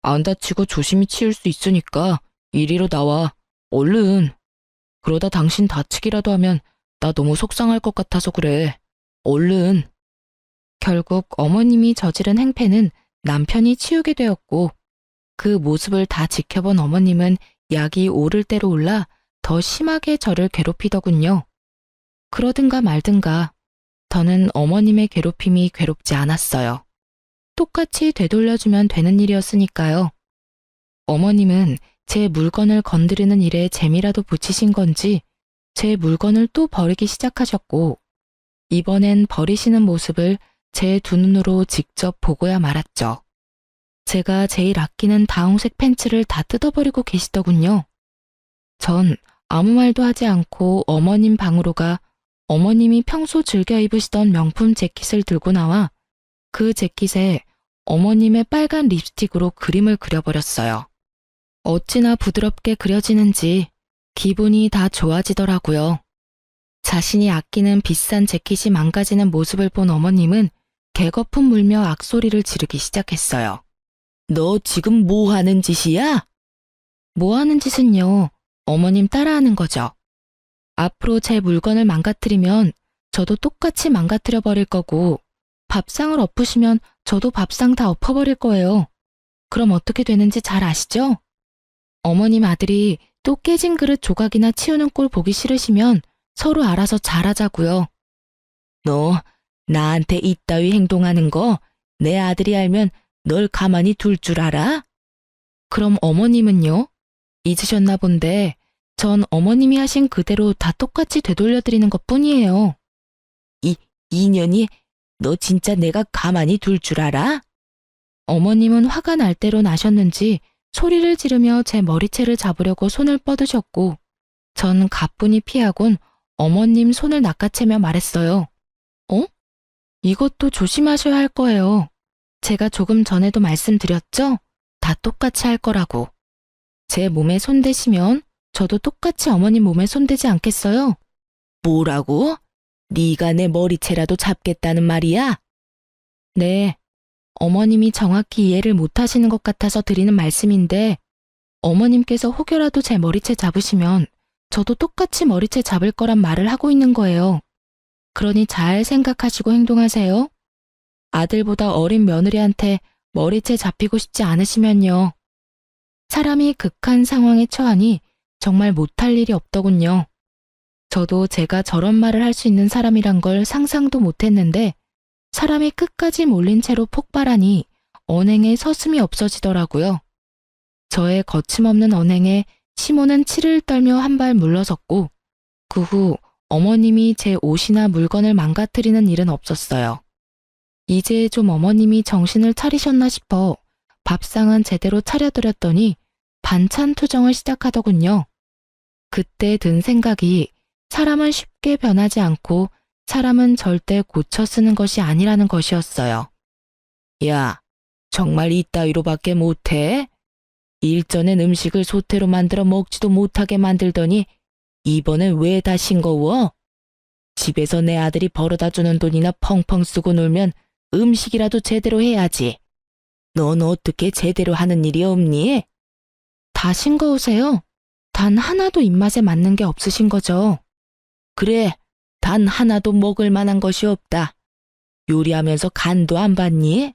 [SPEAKER 1] 안 다치고 조심히 치울 수 있으니까 이리로 나와. 얼른. 그러다 당신 다치기라도 하면 나 너무 속상할 것 같아서 그래. 얼른. 결국 어머님이 저지른 행패는 남편이 치우게 되었고, 그 모습을 다 지켜본 어머님은 약이 오를 대로 올라 더 심하게 저를 괴롭히더군요. 그러든가 말든가 저는 어머님의 괴롭힘이 괴롭지 않았어요. 똑같이 되돌려주면 되는 일이었으니까요. 어머님은 제 물건을 건드리는 일에 재미라도 붙이신 건지 제 물건을 또 버리기 시작하셨고, 이번엔 버리시는 모습을 제 두 눈으로 직접 보고야 말았죠. 제가 제일 아끼는 다홍색 팬츠를 다 뜯어버리고 계시더군요. 전 아무 말도 하지 않고 어머님 방으로 가 어머님이 평소 즐겨 입으시던 명품 재킷을 들고 나와 그 재킷에 어머님의 빨간 립스틱으로 그림을 그려버렸어요. 어찌나 부드럽게 그려지는지 기분이 다 좋아지더라고요. 자신이 아끼는 비싼 재킷이 망가지는 모습을 본 어머님은 개거품 물며 악소리를 지르기 시작했어요. 너 지금 뭐 하는 짓이야? 뭐 하는 짓은요? 어머님 따라하는 거죠. 앞으로 제 물건을 망가뜨리면 저도 똑같이 망가뜨려 버릴 거고, 밥상을 엎으시면 저도 밥상 다 엎어버릴 거예요. 그럼 어떻게 되는지 잘 아시죠? 어머님 아들이 또 깨진 그릇 조각이나 치우는 꼴 보기 싫으시면 서로 알아서 잘하자고요. 너 나한테 이따위 행동하는 거 내 아들이 알면 널 가만히 둘 줄 알아? 그럼 어머님은요? 잊으셨나 본데 전 어머님이 하신 그대로 다 똑같이 되돌려드리는 것뿐이에요. 이년이 너 진짜 내가 가만히 둘 줄 알아? 어머님은 화가 날 대로 나셨는지 소리를 지르며 제 머리채를 잡으려고 손을 뻗으셨고, 전 가뿐히 피하곤 어머님 손을 낚아채며 말했어요. 어? 이것도 조심하셔야 할 거예요. 제가 조금 전에도 말씀드렸죠? 다 똑같이 할 거라고. 제 몸에 손대시면 저도 똑같이 어머님 몸에 손대지 않겠어요? 뭐라고? 네가 내 머리채라도 잡겠다는 말이야? 네. 어머님이 정확히 이해를 못하시는 것 같아서 드리는 말씀인데, 어머님께서 혹여라도 제 머리채 잡으시면 저도 똑같이 머리채 잡을 거란 말을 하고 있는 거예요. 그러니 잘 생각하시고 행동하세요. 아들보다 어린 며느리한테 머리채 잡히고 싶지 않으시면요. 사람이 극한 상황에 처하니 정말 못할 일이 없더군요. 저도 제가 저런 말을 할 수 있는 사람이란 걸 상상도 못했는데, 사람이 끝까지 몰린 채로 폭발하니 언행에 서슴이 없어지더라고요. 저의 거침없는 언행에 시모는 치를 떨며 한 발 물러섰고, 그 후 어머님이 제 옷이나 물건을 망가뜨리는 일은 없었어요. 이제 좀 어머님이 정신을 차리셨나 싶어 밥상은 제대로 차려드렸더니 반찬 투정을 시작하더군요. 그때 든 생각이 사람은 쉽게 변하지 않고 사람은 절대 고쳐 쓰는 것이 아니라는 것이었어요. 야, 정말 이따위로밖에 못해? 일전엔 음식을 소태로 만들어 먹지도 못하게 만들더니 이번엔 왜 다 싱거워? 집에서 내 아들이 벌어다 주는 돈이나 펑펑 쓰고 놀면 음식이라도 제대로 해야지. 넌 어떻게 제대로 하는 일이 없니? 다 싱거우세요? 단 하나도 입맛에 맞는 게 없으신 거죠? 그래, 단 하나도 먹을 만한 것이 없다. 요리하면서 간도 안 봤니?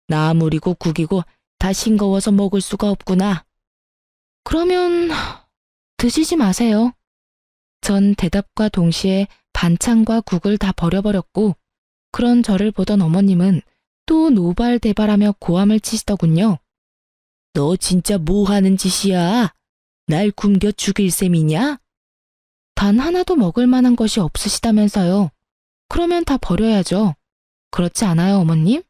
[SPEAKER 1] 나무리고 국이고 다 싱거워서 먹을 수가 없구나. 그러면 드시지 마세요. 전 대답과 동시에 반찬과 국을 다 버려버렸고 그런 저를 보던 어머님은 또 노발대발하며 고함을 치시더군요. 너 진짜 뭐 하는 짓이야? 날 굶겨 죽일 셈이냐? 단 하나도 먹을 만한 것이 없으시다면서요. 그러면 다 버려야죠. 그렇지 않아요, 어머님?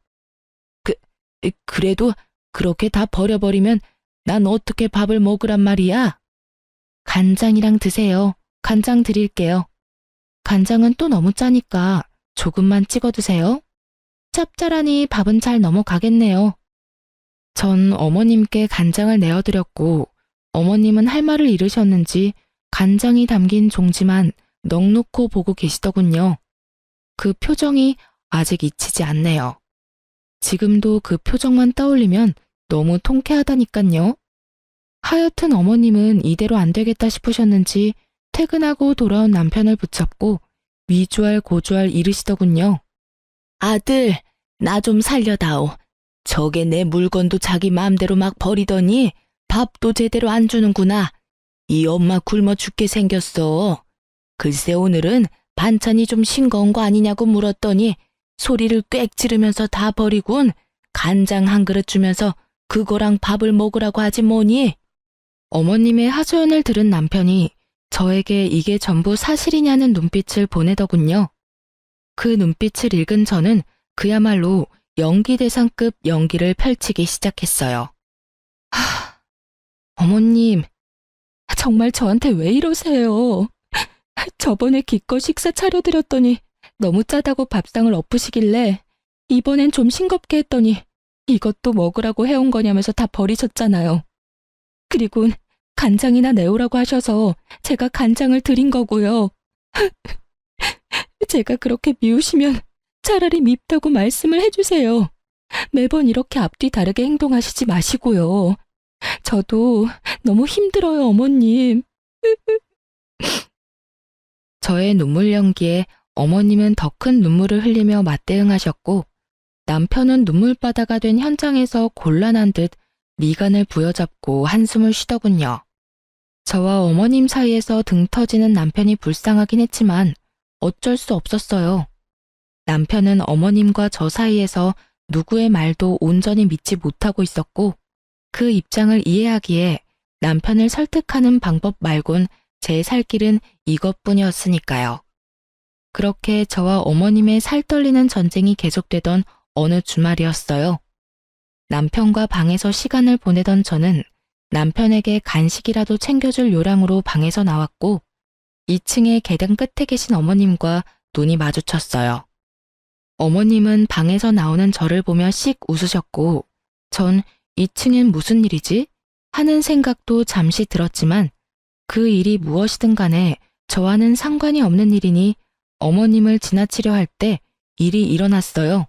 [SPEAKER 1] 그래도 그렇게 다 버려버리면 난 어떻게 밥을 먹으란 말이야? 간장이랑 드세요. 간장 드릴게요. 간장은 또 너무 짜니까 조금만 찍어 드세요. 짭짤하니 밥은 잘 넘어가겠네요. 전 어머님께 간장을 내어드렸고 어머님은 할 말을 잃으셨는지 간장이 담긴 종지만 넋놓고 보고 계시더군요. 그 표정이 아직 잊히지 않네요. 지금도 그 표정만 떠올리면 너무 통쾌하다니깐요. 하여튼 어머님은 이대로 안 되겠다 싶으셨는지 퇴근하고 돌아온 남편을 붙잡고 위주할 고주할 이르시더군요. 아들, 나 좀 살려다오. 저게 내 물건도 자기 마음대로 막 버리더니 밥도 제대로 안 주는구나. 이 엄마 굶어 죽게 생겼어. 글쎄 오늘은 반찬이 좀 싱거운 거 아니냐고 물었더니 소리를 꽥 지르면서 다 버리군. 간장 한 그릇 주면서 그거랑 밥을 먹으라고 하지 뭐니? 어머님의 하소연을 들은 남편이 저에게 이게 전부 사실이냐는 눈빛을 보내더군요. 그 눈빛을 읽은 저는 그야말로 연기대상급 연기를 펼치기 시작했어요. 어머님, 정말 저한테 왜 이러세요? 저번에 기껏 식사 차려드렸더니 너무 짜다고 밥상을 엎으시길래 이번엔 좀 싱겁게 했더니 이것도 먹으라고 해온 거냐면서 다 버리셨잖아요. 그리고 간장이나 내오라고 하셔서 제가 간장을 드린 거고요. 제가 그렇게 미우시면 차라리 밉다고 말씀을 해주세요. 매번 이렇게 앞뒤 다르게 행동하시지 마시고요. 저도 너무 힘들어요, 어머님. 저의 눈물 연기에 어머님은 더 큰 눈물을 흘리며 맞대응하셨고 남편은 눈물바다가 된 현장에서 곤란한 듯 미간을 부여잡고 한숨을 쉬더군요. 저와 어머님 사이에서 등 터지는 남편이 불쌍하긴 했지만 어쩔 수 없었어요. 남편은 어머님과 저 사이에서 누구의 말도 온전히 믿지 못하고 있었고 그 입장을 이해하기에 남편을 설득하는 방법 말곤 제 살 길은 이것뿐이었으니까요. 그렇게 저와 어머님의 살떨리는 전쟁이 계속되던 어느 주말이었어요. 남편과 방에서 시간을 보내던 저는 남편에게 간식이라도 챙겨줄 요량으로 방에서 나왔고 2층의 계단 끝에 계신 어머님과 눈이 마주쳤어요. 어머님은 방에서 나오는 저를 보며 씩 웃으셨고 전 2층엔 무슨 일이지? 하는 생각도 잠시 들었지만 그 일이 무엇이든 간에 저와는 상관이 없는 일이니 어머님을 지나치려 할 때 일이 일어났어요.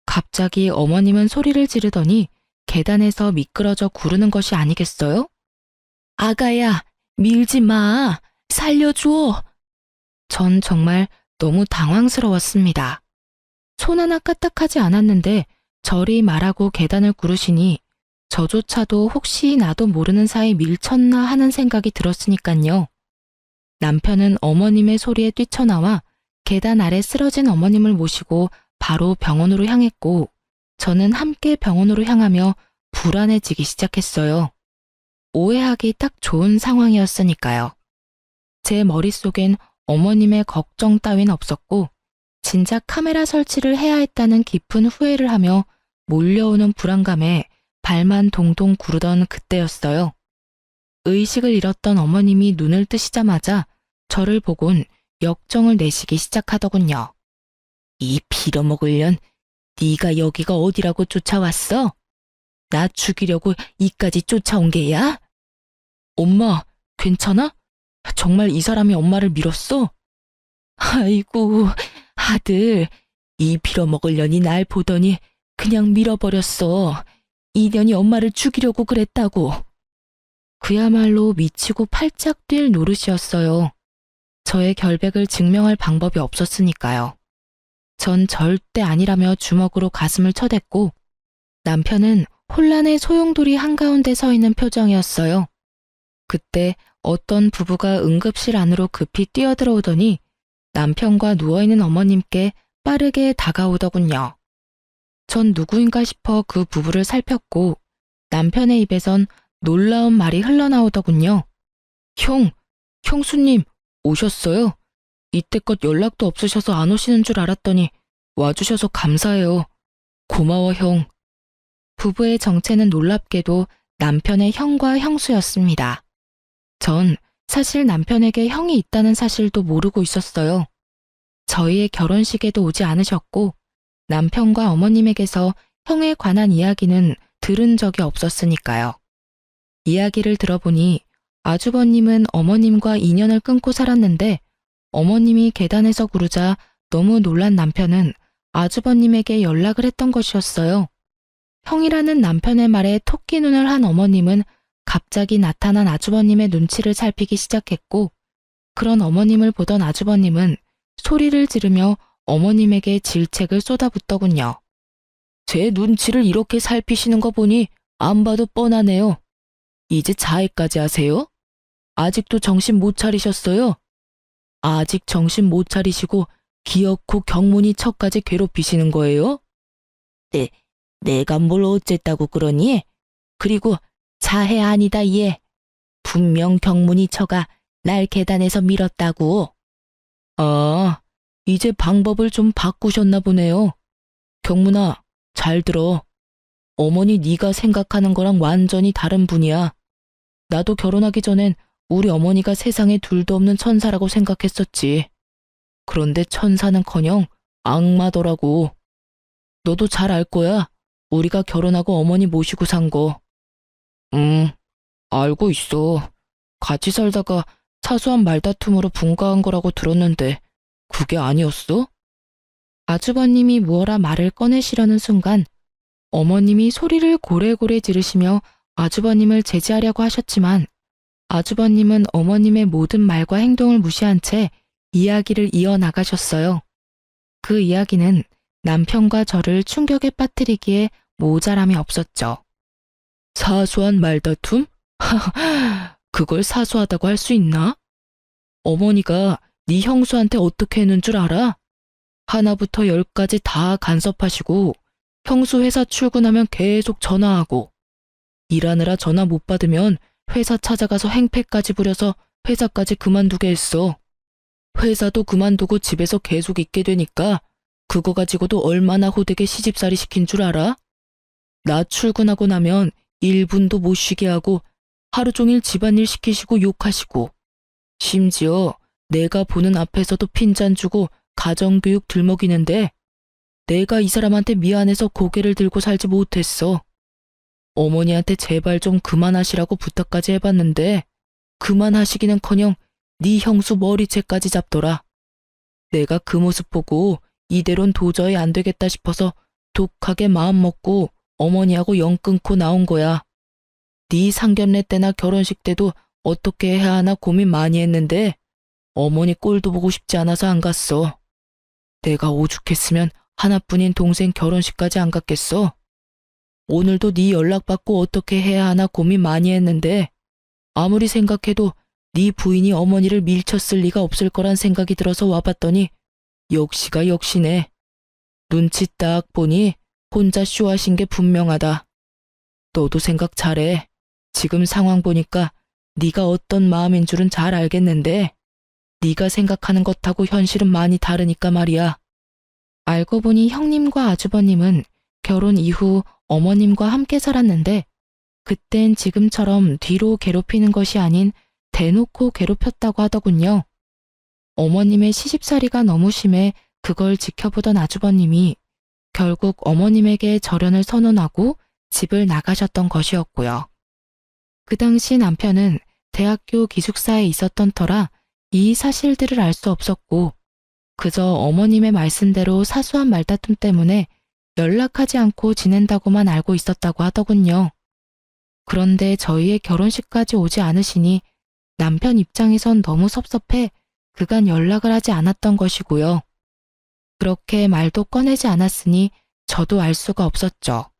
[SPEAKER 1] 갑자기 어머님은 소리를 지르더니 계단에서 미끄러져 구르는 것이 아니겠어요? 아가야, 밀지 마. 살려줘. 전 정말 너무 당황스러웠습니다. 손 하나 까딱하지 않았는데 저리 말하고 계단을 구르시니 저조차도 혹시 나도 모르는 사이 밀쳤나 하는 생각이 들었으니깐요. 남편은 어머님의 소리에 뛰쳐나와 계단 아래 쓰러진 어머님을 모시고 바로 병원으로 향했고 저는 함께 병원으로 향하며 불안해지기 시작했어요. 오해하기 딱 좋은 상황이었으니까요. 제 머릿속엔 어머님의 걱정 따윈 없었고 진작 카메라 설치를 해야 했다는 깊은 후회를 하며 몰려오는 불안감에 발만 동동 구르던 그때였어요. 의식을 잃었던 어머님이 눈을 뜨시자마자 저를 보곤 역정을 내시기 시작하더군요. 이 빌어먹을 년, 네가 여기가 어디라고 쫓아왔어? 나 죽이려고 이까지 쫓아온 게야? 엄마, 괜찮아? 정말 이 사람이 엄마를 밀었어? 아이고, 아들, 이 빌어먹을 년이 날 보더니 그냥 밀어버렸어. 이 년이 엄마를 죽이려고 그랬다고. 그야말로 미치고 팔짝 뛸 노릇이었어요. 저의 결백을 증명할 방법이 없었으니까요. 전 절대 아니라며 주먹으로 가슴을 쳐댔고 남편은 혼란의 소용돌이 한가운데 서 있는 표정이었어요. 그때 어떤 부부가 응급실 안으로 급히 뛰어들어오더니 남편과 누워있는 어머님께 빠르게 다가오더군요. 전 누구인가 싶어 그 부부를 살폈고 남편의 입에선 놀라운 말이 흘러나오더군요. 형수님, 오셨어요? 이때껏 연락도 없으셔서 안 오시는 줄 알았더니 와주셔서 감사해요. 고마워, 형. 부부의 정체는 놀랍게도 남편의 형과 형수였습니다. 전 사실 남편에게 형이 있다는 사실도 모르고 있었어요. 저희의 결혼식에도 오지 않으셨고 남편과 어머님에게서 형에 관한 이야기는 들은 적이 없었으니까요. 이야기를 들어보니 아주버님은 어머님과 인연을 끊고 살았는데 어머님이 계단에서 구르자 너무 놀란 남편은 아주버님에게 연락을 했던 것이었어요. 형이라는 남편의 말에 토끼 눈을 한 어머님은 갑자기 나타난 아주버님의 눈치를 살피기 시작했고 그런 어머님을 보던 아주버님은 소리를 지르며 어머님에게 질책을 쏟아붓더군요. 제 눈치를 이렇게 살피시는 거 보니 안 봐도 뻔하네요. 이제 자해까지 하세요? 아직도 정신 못 차리셨어요? 아직 정신 못 차리시고 기어코 경문이 척까지 괴롭히시는 거예요? 내가 뭘 어쨌다고 그러니? 그리고 자해 아니다 얘. 분명 경문이 처가 날 계단에서 밀었다고. 아, 이제 방법을 좀 바꾸셨나 보네요. 경문아, 잘 들어. 어머니 네가 생각하는 거랑 완전히 다른 분이야. 나도 결혼하기 전엔 우리 어머니가 세상에 둘도 없는 천사라고 생각했었지. 그런데 천사는커녕 악마더라고. 너도 잘 알 거야. 우리가 결혼하고 어머니 모시고 산 거. 알고 있어. 같이 살다가 사소한 말다툼으로 분가한 거라고 들었는데 그게 아니었어? 아주버님이 무어라 말을 꺼내시려는 순간 어머님이 소리를 고래고래 지르시며 아주버님을 제지하려고 하셨지만 아주버님은 어머님의 모든 말과 행동을 무시한 채 이야기를 이어나가셨어요. 그 이야기는 남편과 저를 충격에 빠뜨리기에 모자람이 없었죠. 사소한 말다툼? 그걸 사소하다고 할 수 있나? 어머니가 네 형수한테 어떻게 했는 줄 알아? 하나부터 10까지 다 간섭하시고 형수 회사 출근하면 계속 전화하고 일하느라 전화 못 받으면 회사 찾아가서 행패까지 부려서 회사까지 그만두게 했어. 회사도 그만두고 집에서 계속 있게 되니까 그거 가지고도 얼마나 호되게 시집살이 시킨 줄 알아? 나 출근하고 나면 1분도 못 쉬게 하고 하루 종일 집안일 시키시고 욕하시고 심지어 내가 보는 앞에서도 핀잔 주고 가정교육 들먹이는데 내가 이 사람한테 미안해서 고개를 들고 살지 못했어. 어머니한테 제발 좀 그만하시라고 부탁까지 해봤는데 그만하시기는커녕 네 형수 머리채까지 잡더라. 내가 그 모습 보고 이대로는 도저히 안 되겠다 싶어서 독하게 마음먹고 어머니하고 영 끊고 나온 거야. 네 상견례 때나 결혼식 때도 어떻게 해야 하나 고민 많이 했는데 어머니 꼴도 보고 싶지 않아서 안 갔어. 내가 오죽했으면 하나뿐인 동생 결혼식까지 안 갔겠어. 오늘도 네 연락받고 어떻게 해야 하나 고민 많이 했는데 아무리 생각해도 네 부인이 어머니를 밀쳤을 리가 없을 거란 생각이 들어서 와봤더니 역시가 역시네. 눈치 딱 보니 혼자 쇼하신 게 분명하다. 너도 생각 잘해. 지금 상황 보니까 네가 어떤 마음인 줄은 잘 알겠는데 네가 생각하는 것하고 현실은 많이 다르니까 말이야. 알고 보니 형님과 아주버님은 결혼 이후 어머님과 함께 살았는데 그땐 지금처럼 뒤로 괴롭히는 것이 아닌 대놓고 괴롭혔다고 하더군요. 어머님의 시집살이가 너무 심해 그걸 지켜보던 아주버님이 결국 어머님에게 절연을 선언하고 집을 나가셨던 것이었고요. 그 당시 남편은 대학교 기숙사에 있었던 터라 이 사실들을 알 수 없었고 그저 어머님의 말씀대로 사소한 말다툼 때문에 연락하지 않고 지낸다고만 알고 있었다고 하더군요. 그런데 저희의 결혼식까지 오지 않으시니 남편 입장에선 너무 섭섭해 그간 연락을 하지 않았던 것이고요. 그렇게 말도 꺼내지 않았으니 저도 알 수가 없었죠.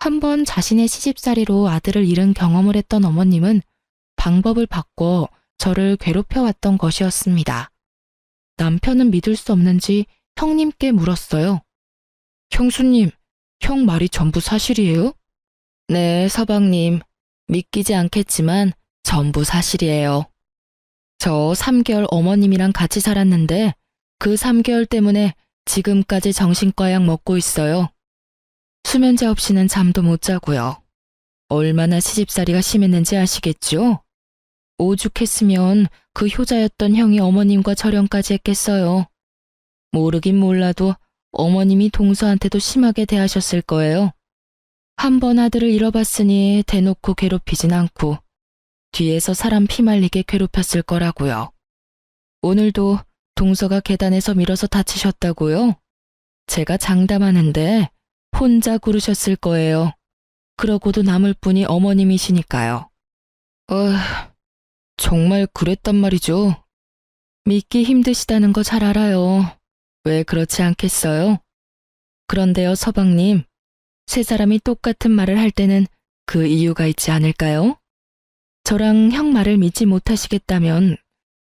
[SPEAKER 1] 한 번 자신의 시집살이로 아들을 잃은 경험을 했던 어머님은 방법을 바꿔 저를 괴롭혀왔던 것이었습니다. 남편은 믿을 수 없는지 형님께 물었어요. 형수님, 형 말이 전부 사실이에요? 네, 서방님. 믿기지 않겠지만 전부 사실이에요. 저 3개월 어머님이랑 같이 살았는데 그 3개월 때문에 지금까지 정신과 약 먹고 있어요. 수면제 없이는 잠도 못 자고요. 얼마나 시집살이가 심했는지 아시겠죠? 오죽했으면 그 효자였던 형이 어머님과 절연까지 했겠어요. 모르긴 몰라도 어머님이 동서한테도 심하게 대하셨을 거예요. 한 번 아들을 잃어봤으니 대놓고 괴롭히진 않고 뒤에서 사람 피말리게 괴롭혔을 거라고요. 오늘도 동서가 계단에서 밀어서 다치셨다고요? 제가 장담하는데 혼자 구르셨을 거예요. 그러고도 남을 분이 어머님이시니까요. 정말 그랬단 말이죠. 믿기 힘드시다는 거 잘 알아요. 왜 그렇지 않겠어요? 그런데요, 서방님. 세 사람이 똑같은 말을 할 때는 그 이유가 있지 않을까요? 저랑 형 말을 믿지 못하시겠다면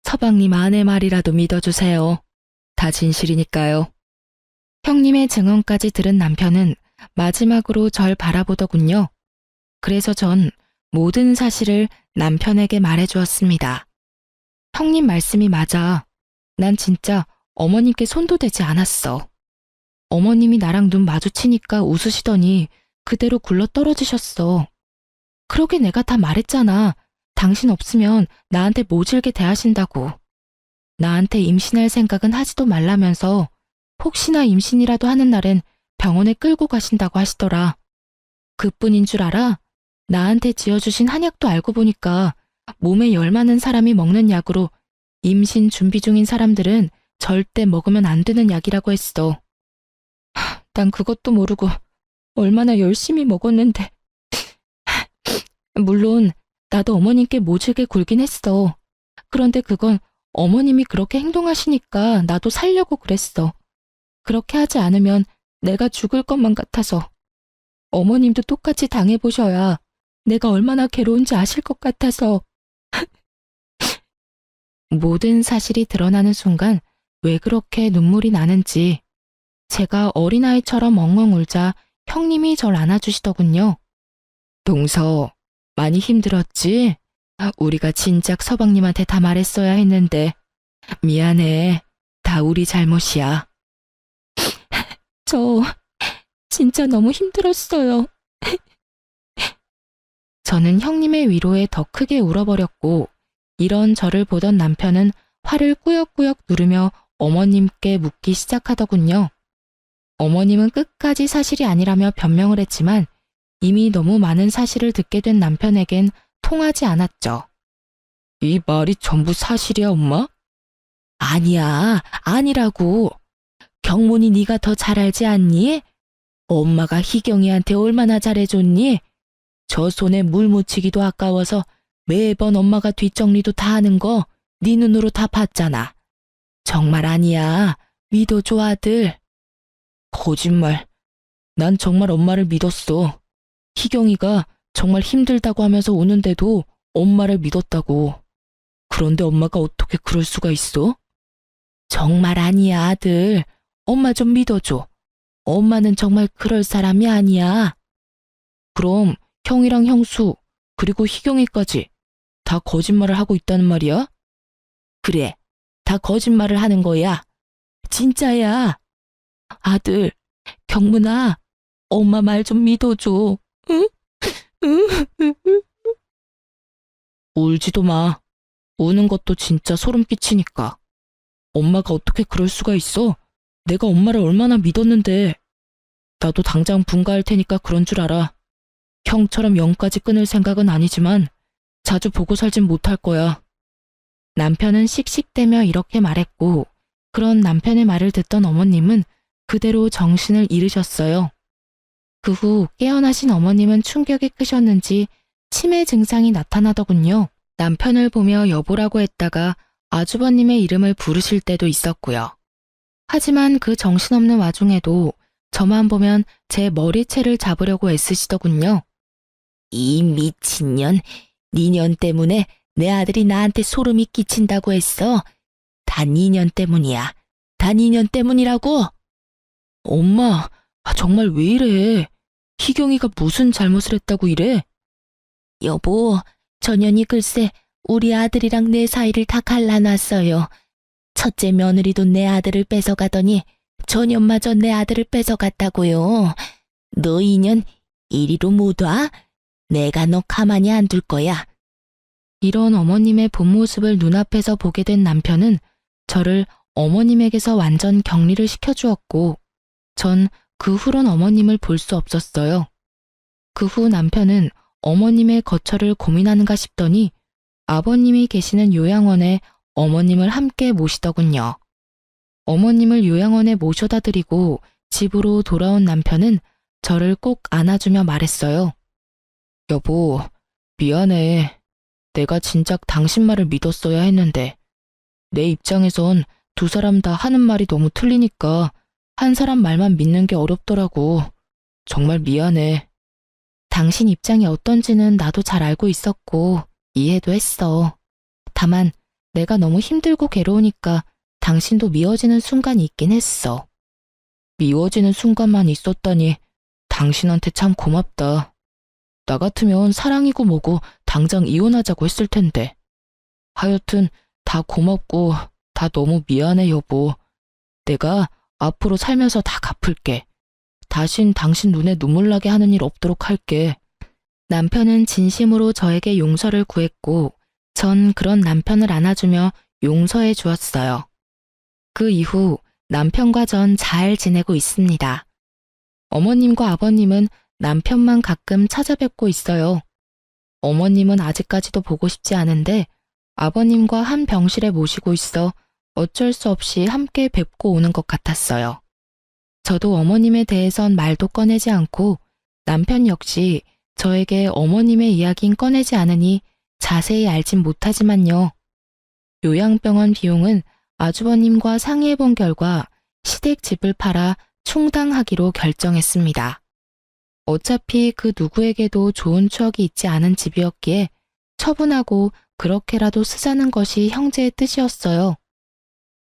[SPEAKER 1] 서방님 아내 말이라도 믿어주세요. 다 진실이니까요. 형님의 증언까지 들은 남편은 마지막으로 절 바라보더군요. 그래서 전 모든 사실을 남편에게 말해주었습니다. 형님 말씀이 맞아. 난 진짜 어머님께 손도 대지 않았어. 어머님이 나랑 눈 마주치니까 웃으시더니 그대로 굴러 떨어지셨어. 그러게 내가 다 말했잖아. 당신 없으면 나한테 모질게 대하신다고. 나한테 임신할 생각은 하지도 말라면서 혹시나 임신이라도 하는 날엔 병원에 끌고 가신다고 하시더라. 그뿐인 줄 알아? 나한테 지어주신 한약도 알고 보니까 몸에 열 많은 사람이 먹는 약으로 임신 준비 중인 사람들은 절대 먹으면 안 되는 약이라고 했어. 난 그것도 모르고 얼마나 열심히 먹었는데. 물론 나도 어머님께 모질게 굴긴 했어. 그런데 그건 어머님이 그렇게 행동하시니까 나도 살려고 그랬어. 그렇게 하지 않으면 내가 죽을 것만 같아서. 어머님도 똑같이 당해보셔야 내가 얼마나 괴로운지 아실 것 같아서. 모든 사실이 드러나는 순간 왜 그렇게 눈물이 나는지 제가 어린아이처럼 엉엉 울자 형님이 절 안아주시더군요. 동서, 많이 힘들었지? 우리가 진작 서방님한테 다 말했어야 했는데 미안해. 다 우리 잘못이야. 저 진짜 너무 힘들었어요. 저는 형님의 위로에 더 크게 울어버렸고 이런 저를 보던 남편은 화를 꾸역꾸역 누르며 어머님께 묻기 시작하더군요. 어머님은 끝까지 사실이 아니라며 변명을 했지만 이미 너무 많은 사실을 듣게 된 남편에겐 통하지 않았죠. 이 말이 전부 사실이야, 엄마? 아니야, 아니라고. 경문이 네가 더 잘 알지 않니? 엄마가 희경이한테 얼마나 잘해줬니? 저 손에 물 묻히기도 아까워서 매번 엄마가 뒷정리도 다 하는 거 네 눈으로 다 봤잖아. 정말 아니야. 믿어줘, 아들. 거짓말. 난 정말 엄마를 믿었어. 희경이가 정말 힘들다고 하면서 우는데도 엄마를 믿었다고. 그런데 엄마가 어떻게 그럴 수가 있어? 정말 아니야, 아들. 엄마 좀 믿어줘. 엄마는 정말 그럴 사람이 아니야. 그럼 형이랑 형수, 그리고 희경이까지 다 거짓말을 하고 있다는 말이야? 그래, 다 거짓말을 하는 거야. 진짜야. 아들, 경문아, 엄마 말 좀 믿어줘. 응? 울지도 마. 우는 것도 진짜 소름 끼치니까. 엄마가 어떻게 그럴 수가 있어? 내가 엄마를 얼마나 믿었는데. 나도 당장 분가할 테니까 그런 줄 알아. 형처럼 영까지 끊을 생각은 아니지만 자주 보고 살진 못할 거야. 남편은 씩씩대며 이렇게 말했고 그런 남편의 말을 듣던 어머님은 그대로 정신을 잃으셨어요. 그 후 깨어나신 어머님은 충격이 크셨는지 치매 증상이 나타나더군요. 남편을 보며 여보라고 했다가 아주버님의 이름을 부르실 때도 있었고요. 하지만 그 정신없는 와중에도 저만 보면 제 머리채를 잡으려고 애쓰시더군요. 이 미친년, 니년 때문에 내 아들이 나한테 소름이 끼친다고 했어. 다 니년 때문이야. 다 니년 때문이라고. 엄마, 정말 왜 이래? 희경이가 무슨 잘못을 했다고 이래? 여보, 저 년이 글쎄 우리 아들이랑 내 사이를 다 갈라놨어요. 첫째 며느리도 내 아들을 뺏어가더니 저 년마저 내 아들을 뺏어갔다고요. 너 이년 이리로 못 와? 내가 너 가만히 안 둘 거야. 이런 어머님의 본 모습을 눈앞에서 보게 된 남편은 저를 어머님에게서 완전 격리를 시켜주었고 전 그 후론 어머님을 볼 수 없었어요. 그 후 남편은 어머님의 거처를 고민하는가 싶더니 아버님이 계시는 요양원에 어머님을 함께 모시더군요. 어머님을 요양원에 모셔다 드리고 집으로 돌아온 남편은 저를 꼭 안아주며 말했어요. 여보, 미안해. 내가 진작 당신 말을 믿었어야 했는데 내 입장에선 두 사람 다 하는 말이 너무 틀리니까 한 사람 말만 믿는 게 어렵더라고. 정말 미안해. 당신 입장이 어떤지는 나도 잘 알고 있었고 이해도 했어. 다만 내가 너무 힘들고 괴로우니까 당신도 미워지는 순간이 있긴 했어. 미워지는 순간만 있었다니 당신한테 참 고맙다. 나 같으면 사랑이고 뭐고 당장 이혼하자고 했을 텐데. 하여튼 다 고맙고 다 너무 미안해 여보. 내가 앞으로 살면서 다 갚을게. 다신 당신 눈에 눈물 나게 하는 일 없도록 할게. 남편은 진심으로 저에게 용서를 구했고 전 그런 남편을 안아주며 용서해 주었어요. 그 이후 남편과 전 잘 지내고 있습니다. 어머님과 아버님은 남편만 가끔 찾아뵙고 있어요. 어머님은 아직까지도 보고 싶지 않은데 아버님과 한 병실에 모시고 있어 어쩔 수 없이 함께 뵙고 오는 것 같았어요. 저도 어머님에 대해선 말도 꺼내지 않고 남편 역시 저에게 어머님의 이야기는 꺼내지 않으니 자세히 알진 못하지만요. 요양병원 비용은 아주버님과 상의해 본 결과 시댁 집을 팔아 충당하기로 결정했습니다. 어차피 그 누구에게도 좋은 추억이 있지 않은 집이었기에 처분하고 그렇게라도 쓰자는 것이 형제의 뜻이었어요.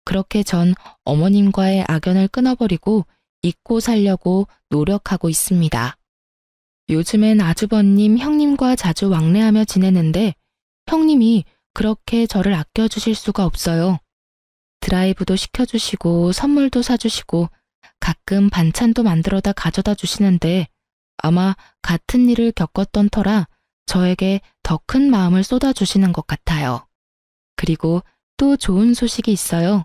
[SPEAKER 1] 그렇게 전 어머님과의 악연을 끊어버리고 잊고 살려고 노력하고 있습니다. 요즘엔 아주버님, 형님과 자주 왕래하며 지내는데 형님이 그렇게 저를 아껴주실 수가 없어요. 드라이브도 시켜주시고 선물도 사주시고 가끔 반찬도 만들어다 가져다 주시는데 아마 같은 일을 겪었던 터라 저에게 더 큰 마음을 쏟아주시는 것 같아요. 그리고 또 좋은 소식이 있어요.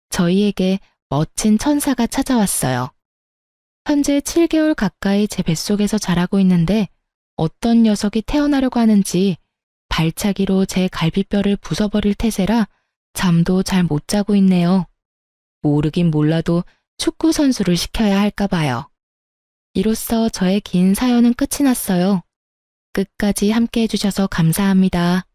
[SPEAKER 1] 저희에게 멋진 천사가 찾아왔어요. 현재 7개월 가까이 제 뱃속에서 자라고 있는데 어떤 녀석이 태어나려고 하는지 발차기로 제 갈비뼈를 부숴버릴 태세라 잠도 잘 못 자고 있네요. 모르긴 몰라도 축구 선수를 시켜야 할까 봐요. 이로써 저의 긴 사연은 끝이 났어요. 끝까지 함께 해주셔서 감사합니다.